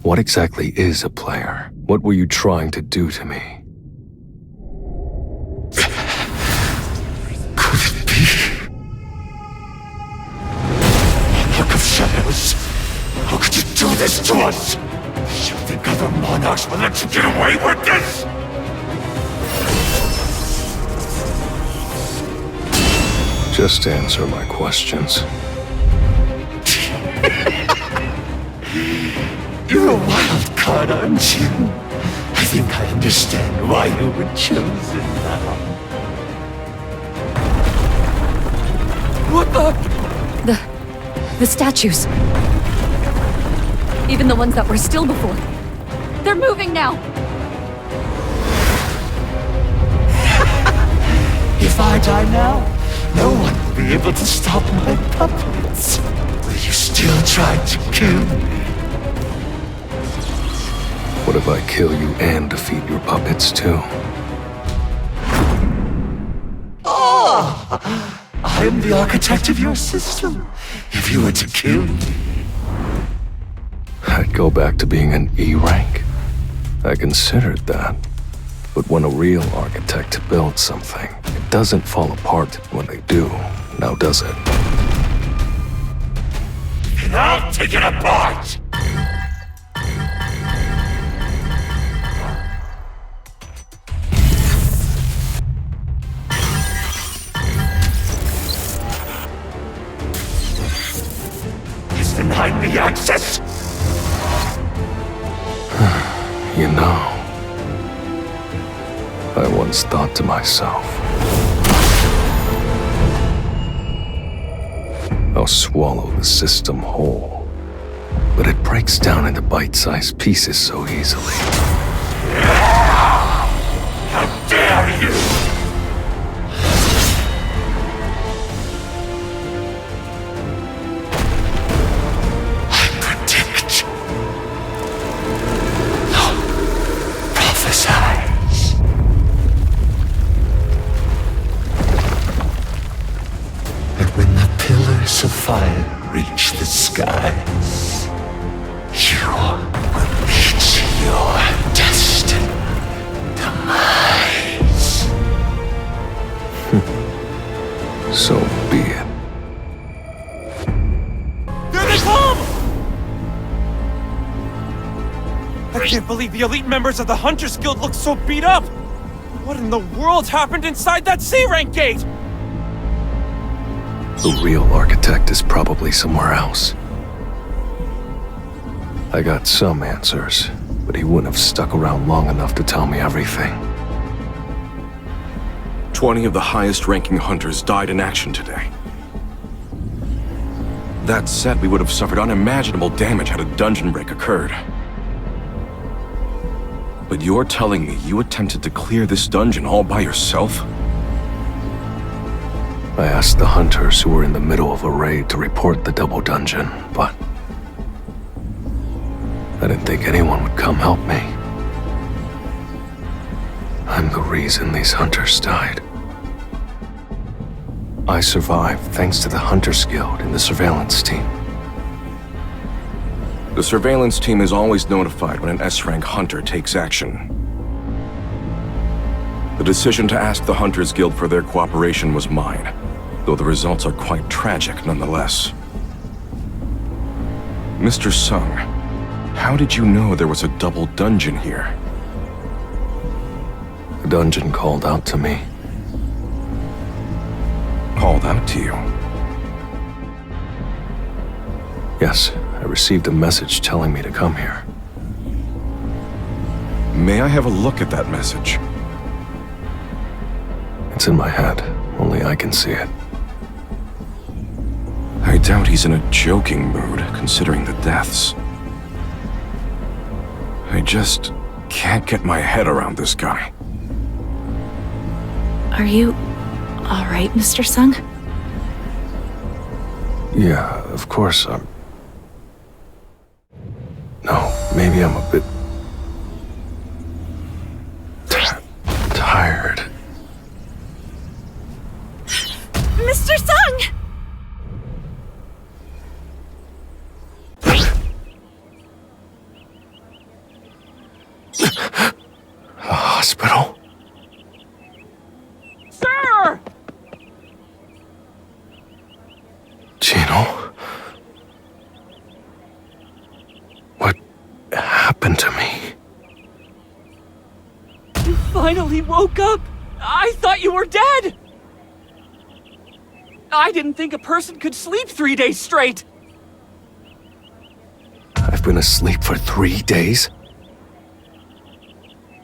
What exactly is a player? What were you trying to do to me? Could it be? Monarch of Shadows! How could you do this to us? You think other monarchs will let you get away with this? Just answer my questions. You're a wild card, aren't you? I think I understand why you were chosen now. What the statues. Even the ones that were still before. They're moving now. If I die now, no one will be able to stop my puppets. Will you still try to kill me? What if I kill you and defeat your puppets too? I am the architect of your system. If you were to kill me, I'd go back to being an E rank. I considered that. But when a real architect builds something, it doesn't fall apart when they do, now does it? and I'll take it apart! He's denied me access! You know, I once thought to myself, I'll swallow the system whole, but it breaks down into bite-sized pieces so easily. How dare you! I predict. No, prophesize. That when the pillars of fire reach the skies, you will reach your destined demise. So be it. There they come! I can't believe the elite members of the Hunters Guild look so beat up! What in the world happened inside that C-rank gate? The real architect is probably somewhere else. I got some answers, but he wouldn't have stuck around long enough to tell me everything. 20 of the highest-ranking hunters died in action today. That said, we would have suffered unimaginable damage had a dungeon break occurred. But you're telling me you attempted to clear this dungeon all by yourself? I asked the hunters who were in the middle of a raid to report the double dungeon, but I didn't think anyone would come help me. I'm the reason these hunters died. I survived thanks to the Hunters Guild and the surveillance team. The surveillance team is always notified when an S-rank hunter takes action. The decision to ask the Hunters Guild for their cooperation was mine, though the results are quite tragic nonetheless. Mr. Sung, how did you know there was a double dungeon here? The dungeon called out to me. Called out to you? Yes, I received a message telling me to come here. May I have a look at that message? It's in my head. Only I can see it. I doubt he's in a joking mood, considering the deaths. I just can't get my head around this guy. Are you all right, Mr. Sung? Yeah, of course I'm... No, maybe I'm a bit... tired. Mr. Sung! A hospital? Sir! Gino? What happened to me? You finally woke up! I thought you were dead! I didn't think a person could sleep 3 days straight! I've been asleep for 3 days?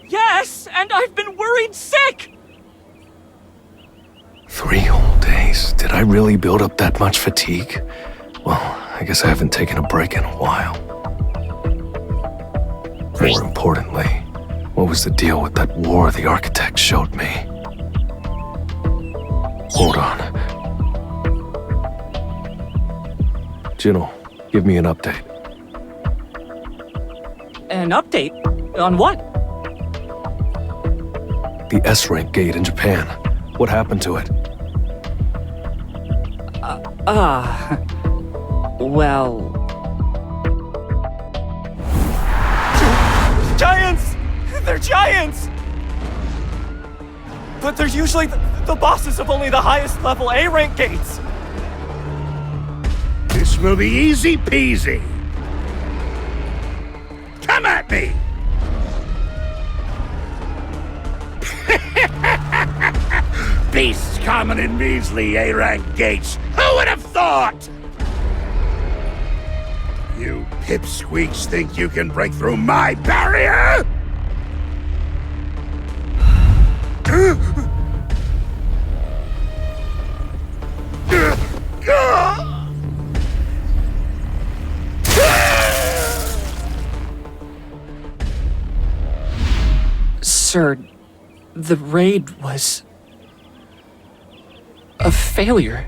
Yes, and I've been worried sick! 3 whole days? Did I really build up that much fatigue? Well, I guess I haven't taken a break in a while. More importantly, what was the deal with that war the architect showed me? Hold on. Jinwoo, give me an update. An update? On what? The S-rank gate in Japan. What happened to it? Well... Giants! They're giants! But they're usually the bosses of only the highest level A-rank gates! This will be easy peasy. Come at me! Beasts common in measly A-rank gates. Who would have thought? You pipsqueaks think you can break through my barrier? Sir, the raid was... a failure.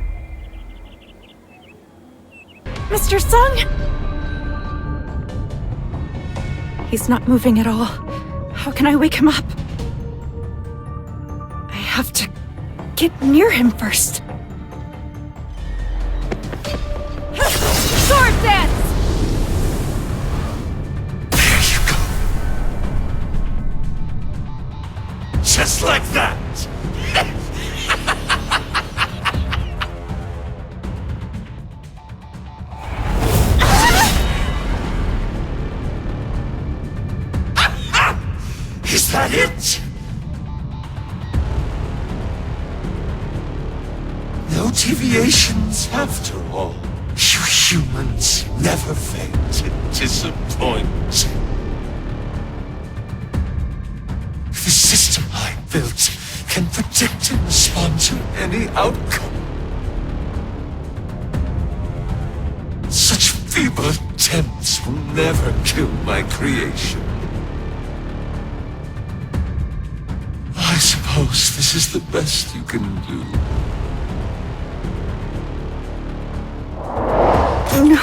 Mr. Sung! He's not moving at all. How can I wake him up? I have to get near him first. Sword dance! Just like that! Is that it? No no deviations after all. You humans never fail to disappoint. The system I built can predict and respond to any outcome. Such feeble attempts will never kill my creation. I suppose this is the best you can do. No.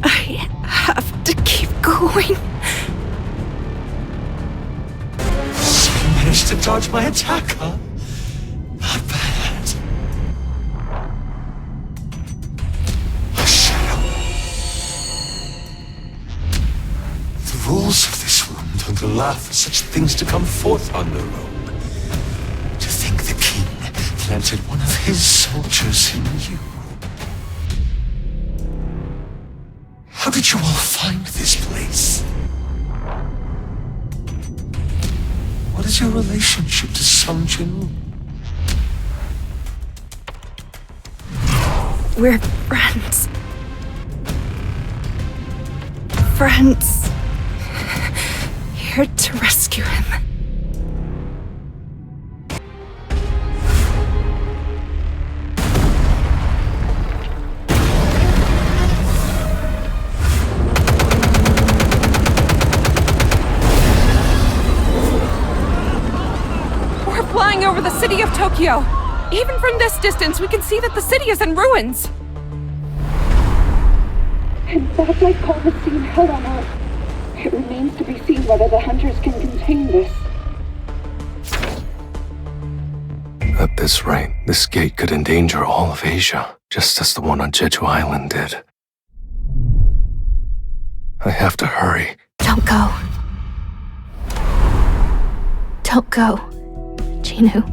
I have to keep going. So you managed to dodge my attack, huh? Not bad. A shadow. The rules of this room don't allow for such things to come forth on their own. To think the king planted one of his soldiers in you. How did you all find this place? What is your relationship to Sung Jinwoo? We're friends. Friends. Here to rescue him. Over the city of Tokyo. Even from this distance, we can see that the city is in ruins. And that's like all the scene held on Earth. It remains to be seen whether the hunters can contain this. At this rate, this gate could endanger all of Asia, just as the one on Jeju Island did. I have to hurry. Don't go. Don't go, Jinwoo.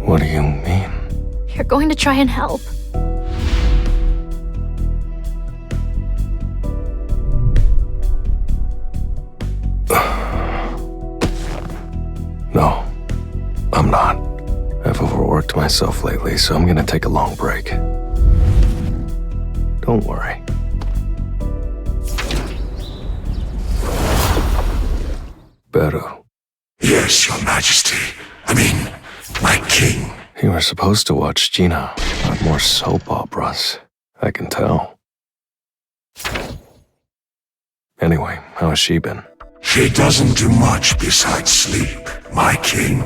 What do you mean? You're going to try and help. No, I'm not. I've overworked myself lately, so I'm gonna take a long break. Don't worry. Beru. Yes, Your Majesty. I mean, my king. You were supposed to watch Gina, not more soap operas. I can tell. Anyway, how has she been? She doesn't do much besides sleep, my king.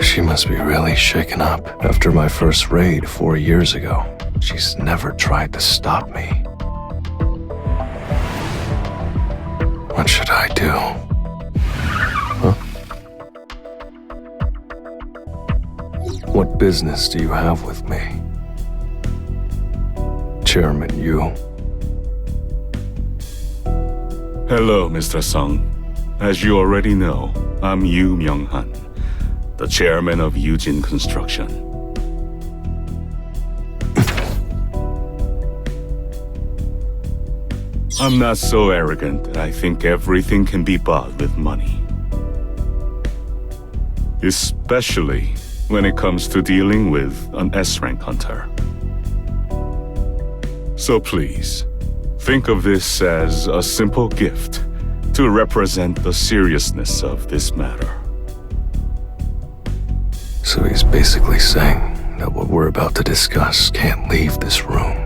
She must be really shaken up after my first raid 4 years ago. She's never tried to stop me. What should I do? Huh? What business do you have with me? Chairman Yu. Hello, Mr. Sung. As you already know, I'm Yu Myung-han, the chairman of Ajin Construction. I'm not so arrogant that I think everything can be bought with money. Especially when it comes to dealing with an S-rank hunter. So please, think of this as a simple gift to represent the seriousness of this matter. So he's basically saying that what we're about to discuss can't leave this room.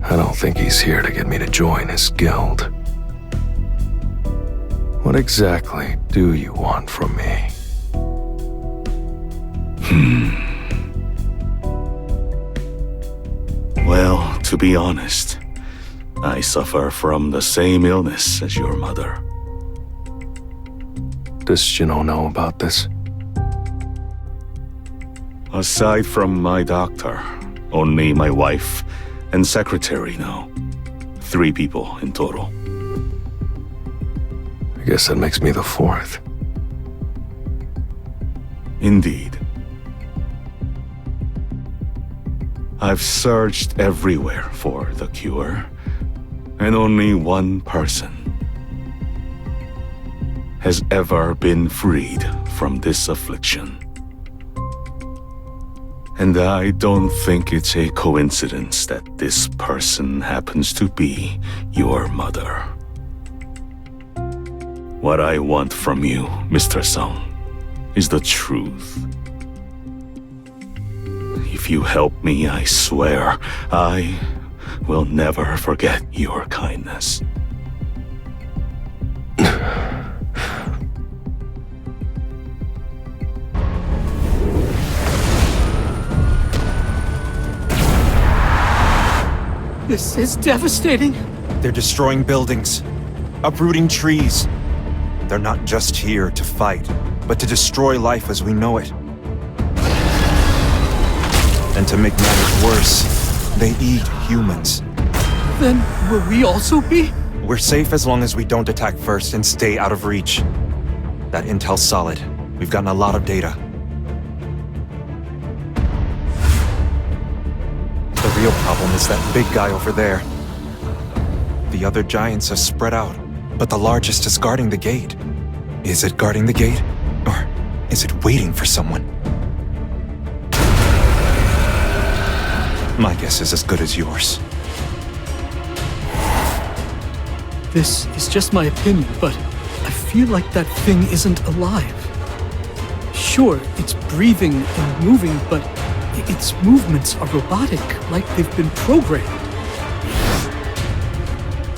I don't think he's here to get me to join his guild. What exactly do you want from me? Well, to be honest, I suffer from the same illness as your mother. Does Jino know about this? Aside from my doctor, only my wife and secretary know. 3 people in total. I guess that makes me the 4th. Indeed. I've searched everywhere for the cure, and only one person has ever been freed from this affliction. And I don't think it's a coincidence that this person happens to be your mother. What I want from you, Mr. Sung, is the truth. If you help me, I swear, I will never forget your kindness. This is devastating. They're destroying buildings, uprooting trees. They're not just here to fight, but to destroy life as we know it. And to make matters worse, they eat humans. Then will we also be? We're safe as long as we don't attack first and stay out of reach. That intel's solid. We've gotten a lot of data. The real problem is that big guy over there. The other giants are spread out, but the largest is guarding the gate. Is it guarding the gate? Or is it waiting for someone? My guess is as good as yours. This is just my opinion, but I feel like that thing isn't alive. Sure, it's breathing and moving, but its movements are robotic, like they've been programmed.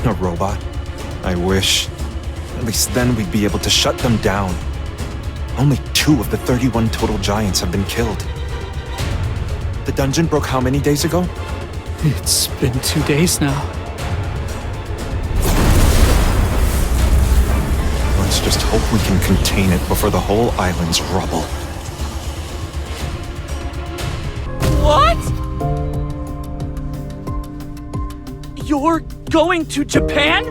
A robot? I wish. At least then we'd be able to shut them down. Only 2 of the 31 total giants have been killed. The dungeon broke how many days ago? It's been 2 days now. Let's just hope we can contain it before the whole island's rubble. What? You're going to Japan?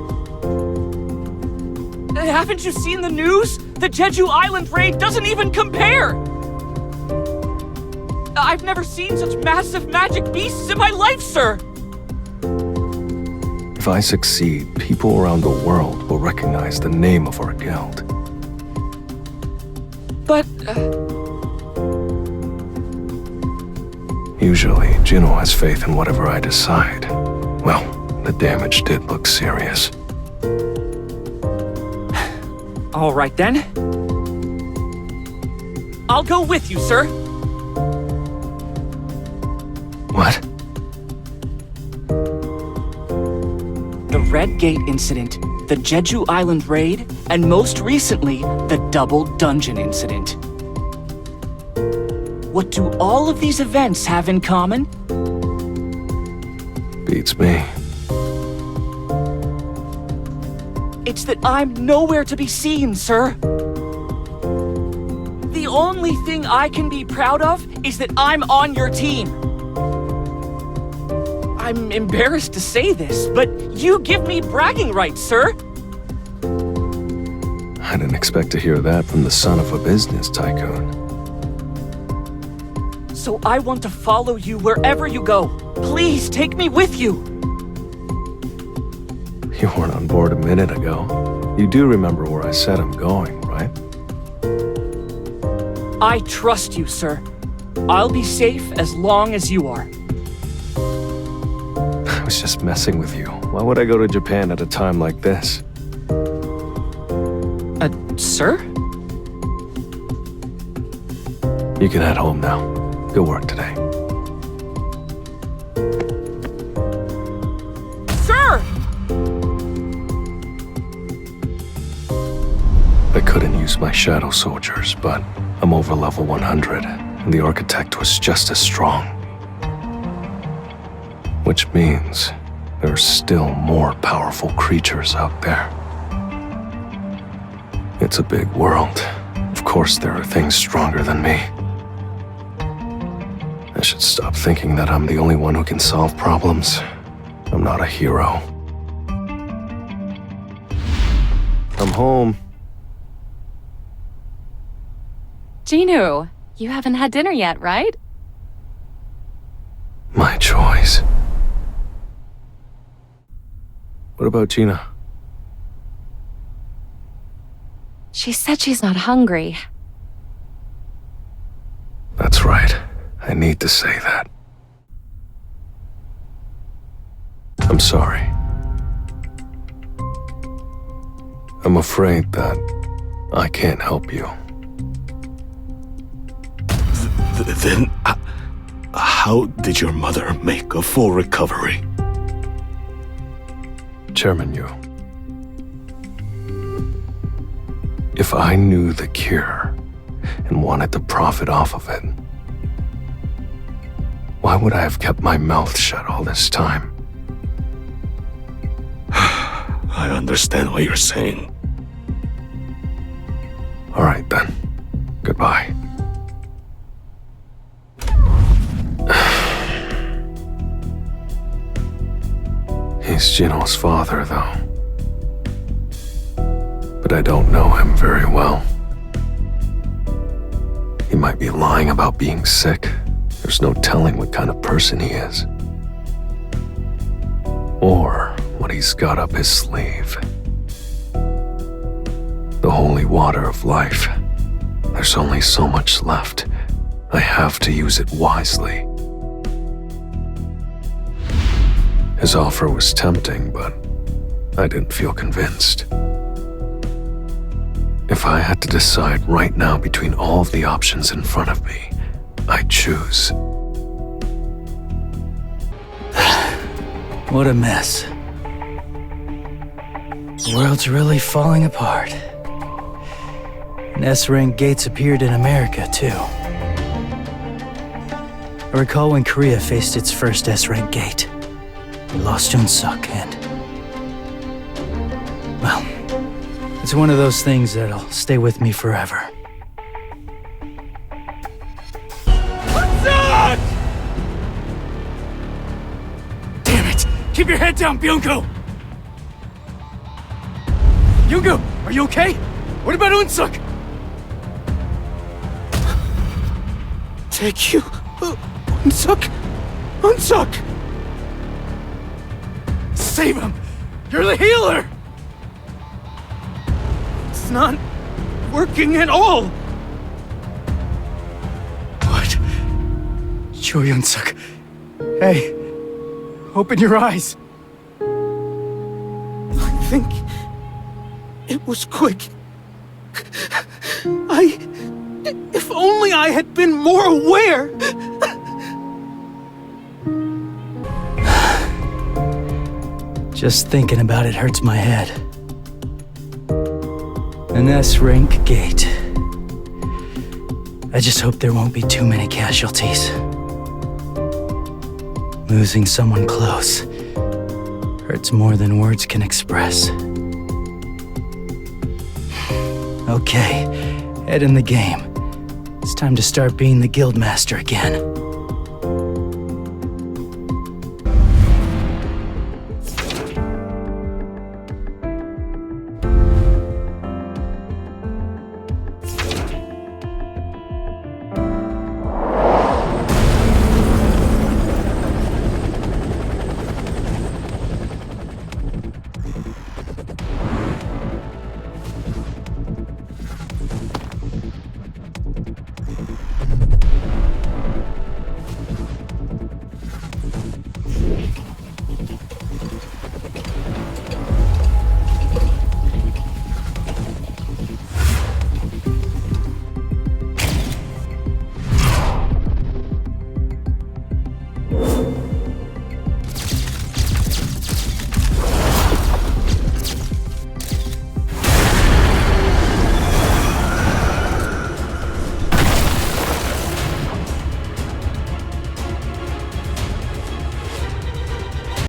Haven't you seen the news? The Jeju Island raid doesn't even compare! I've never seen such massive magic beasts in my life, sir! If I succeed, people around the world will recognize the name of our guild. But, Usually, Jinwoo has faith in whatever I decide. Well, the damage did look serious. all right then. I'll go with you, sir. What? The Red Gate incident, the Jeju Island raid, and most recently, the Double Dungeon incident. What do all of these events have in common? Beats me. It's that I'm nowhere to be seen, sir. The only thing I can be proud of is that I'm on your team. I'm embarrassed to say this, but you give me bragging rights, sir. I didn't expect to hear that from the son of a business tycoon. So I want to follow you wherever you go. Please take me with you. You weren't on board a minute ago. You do remember where I said I'm going, right? I trust you, sir. I'll be safe as long as you are. I was just messing with you. Why would I go to Japan at a time like this? Sir? You can head home now. Good work today. Sir! I couldn't use my shadow soldiers, but I'm over level 100, and the architect was just as strong. Which means there are still more powerful creatures out there. It's a big world. Of course there are things stronger than me. I should stop thinking that I'm the only one who can solve problems. I'm not a hero. I'm home. Jinwoo, you haven't had dinner yet, right? My choice. What about Gina? She said she's not hungry. That's right. I need to say that. I'm sorry. I'm afraid that I can't help you. Then, how did your mother make a full recovery? Chairman Yu, if I knew the cure and wanted to profit off of it, why would I have kept my mouth shut all this time? I understand what you're saying. All right then. Goodbye. He's Jinwoo's father, though. But I don't know him very well. He might be lying about being sick. There's no telling what kind of person he is. Or what he's got up his sleeve. The holy water of life. There's only so much left. I have to use it wisely. His offer was tempting, but I didn't feel convinced. If I had to decide right now between all of the options in front of me, I'd choose. What a mess. The world's really falling apart. And S-rank gates appeared in America, too. I recall when Korea faced its first S-rank gate. We lost Jun-suk and... well, it's one of those things that'll stay with me forever. Damn it! Keep your head down, Byung-gu! Byung-gu, are you okay? What about Unsuk? Take you... Unsuk! Unsuk! Save him! You're the healer! It's not working at all! What? Cho Yun-suk. Hey, open your eyes. I think it was quick. If only I had been more aware! Just thinking about it hurts my head. An S-rank gate. I just hope there won't be too many casualties. Losing someone close hurts more than words can express. Okay, head in the game. It's time to start being the guildmaster again.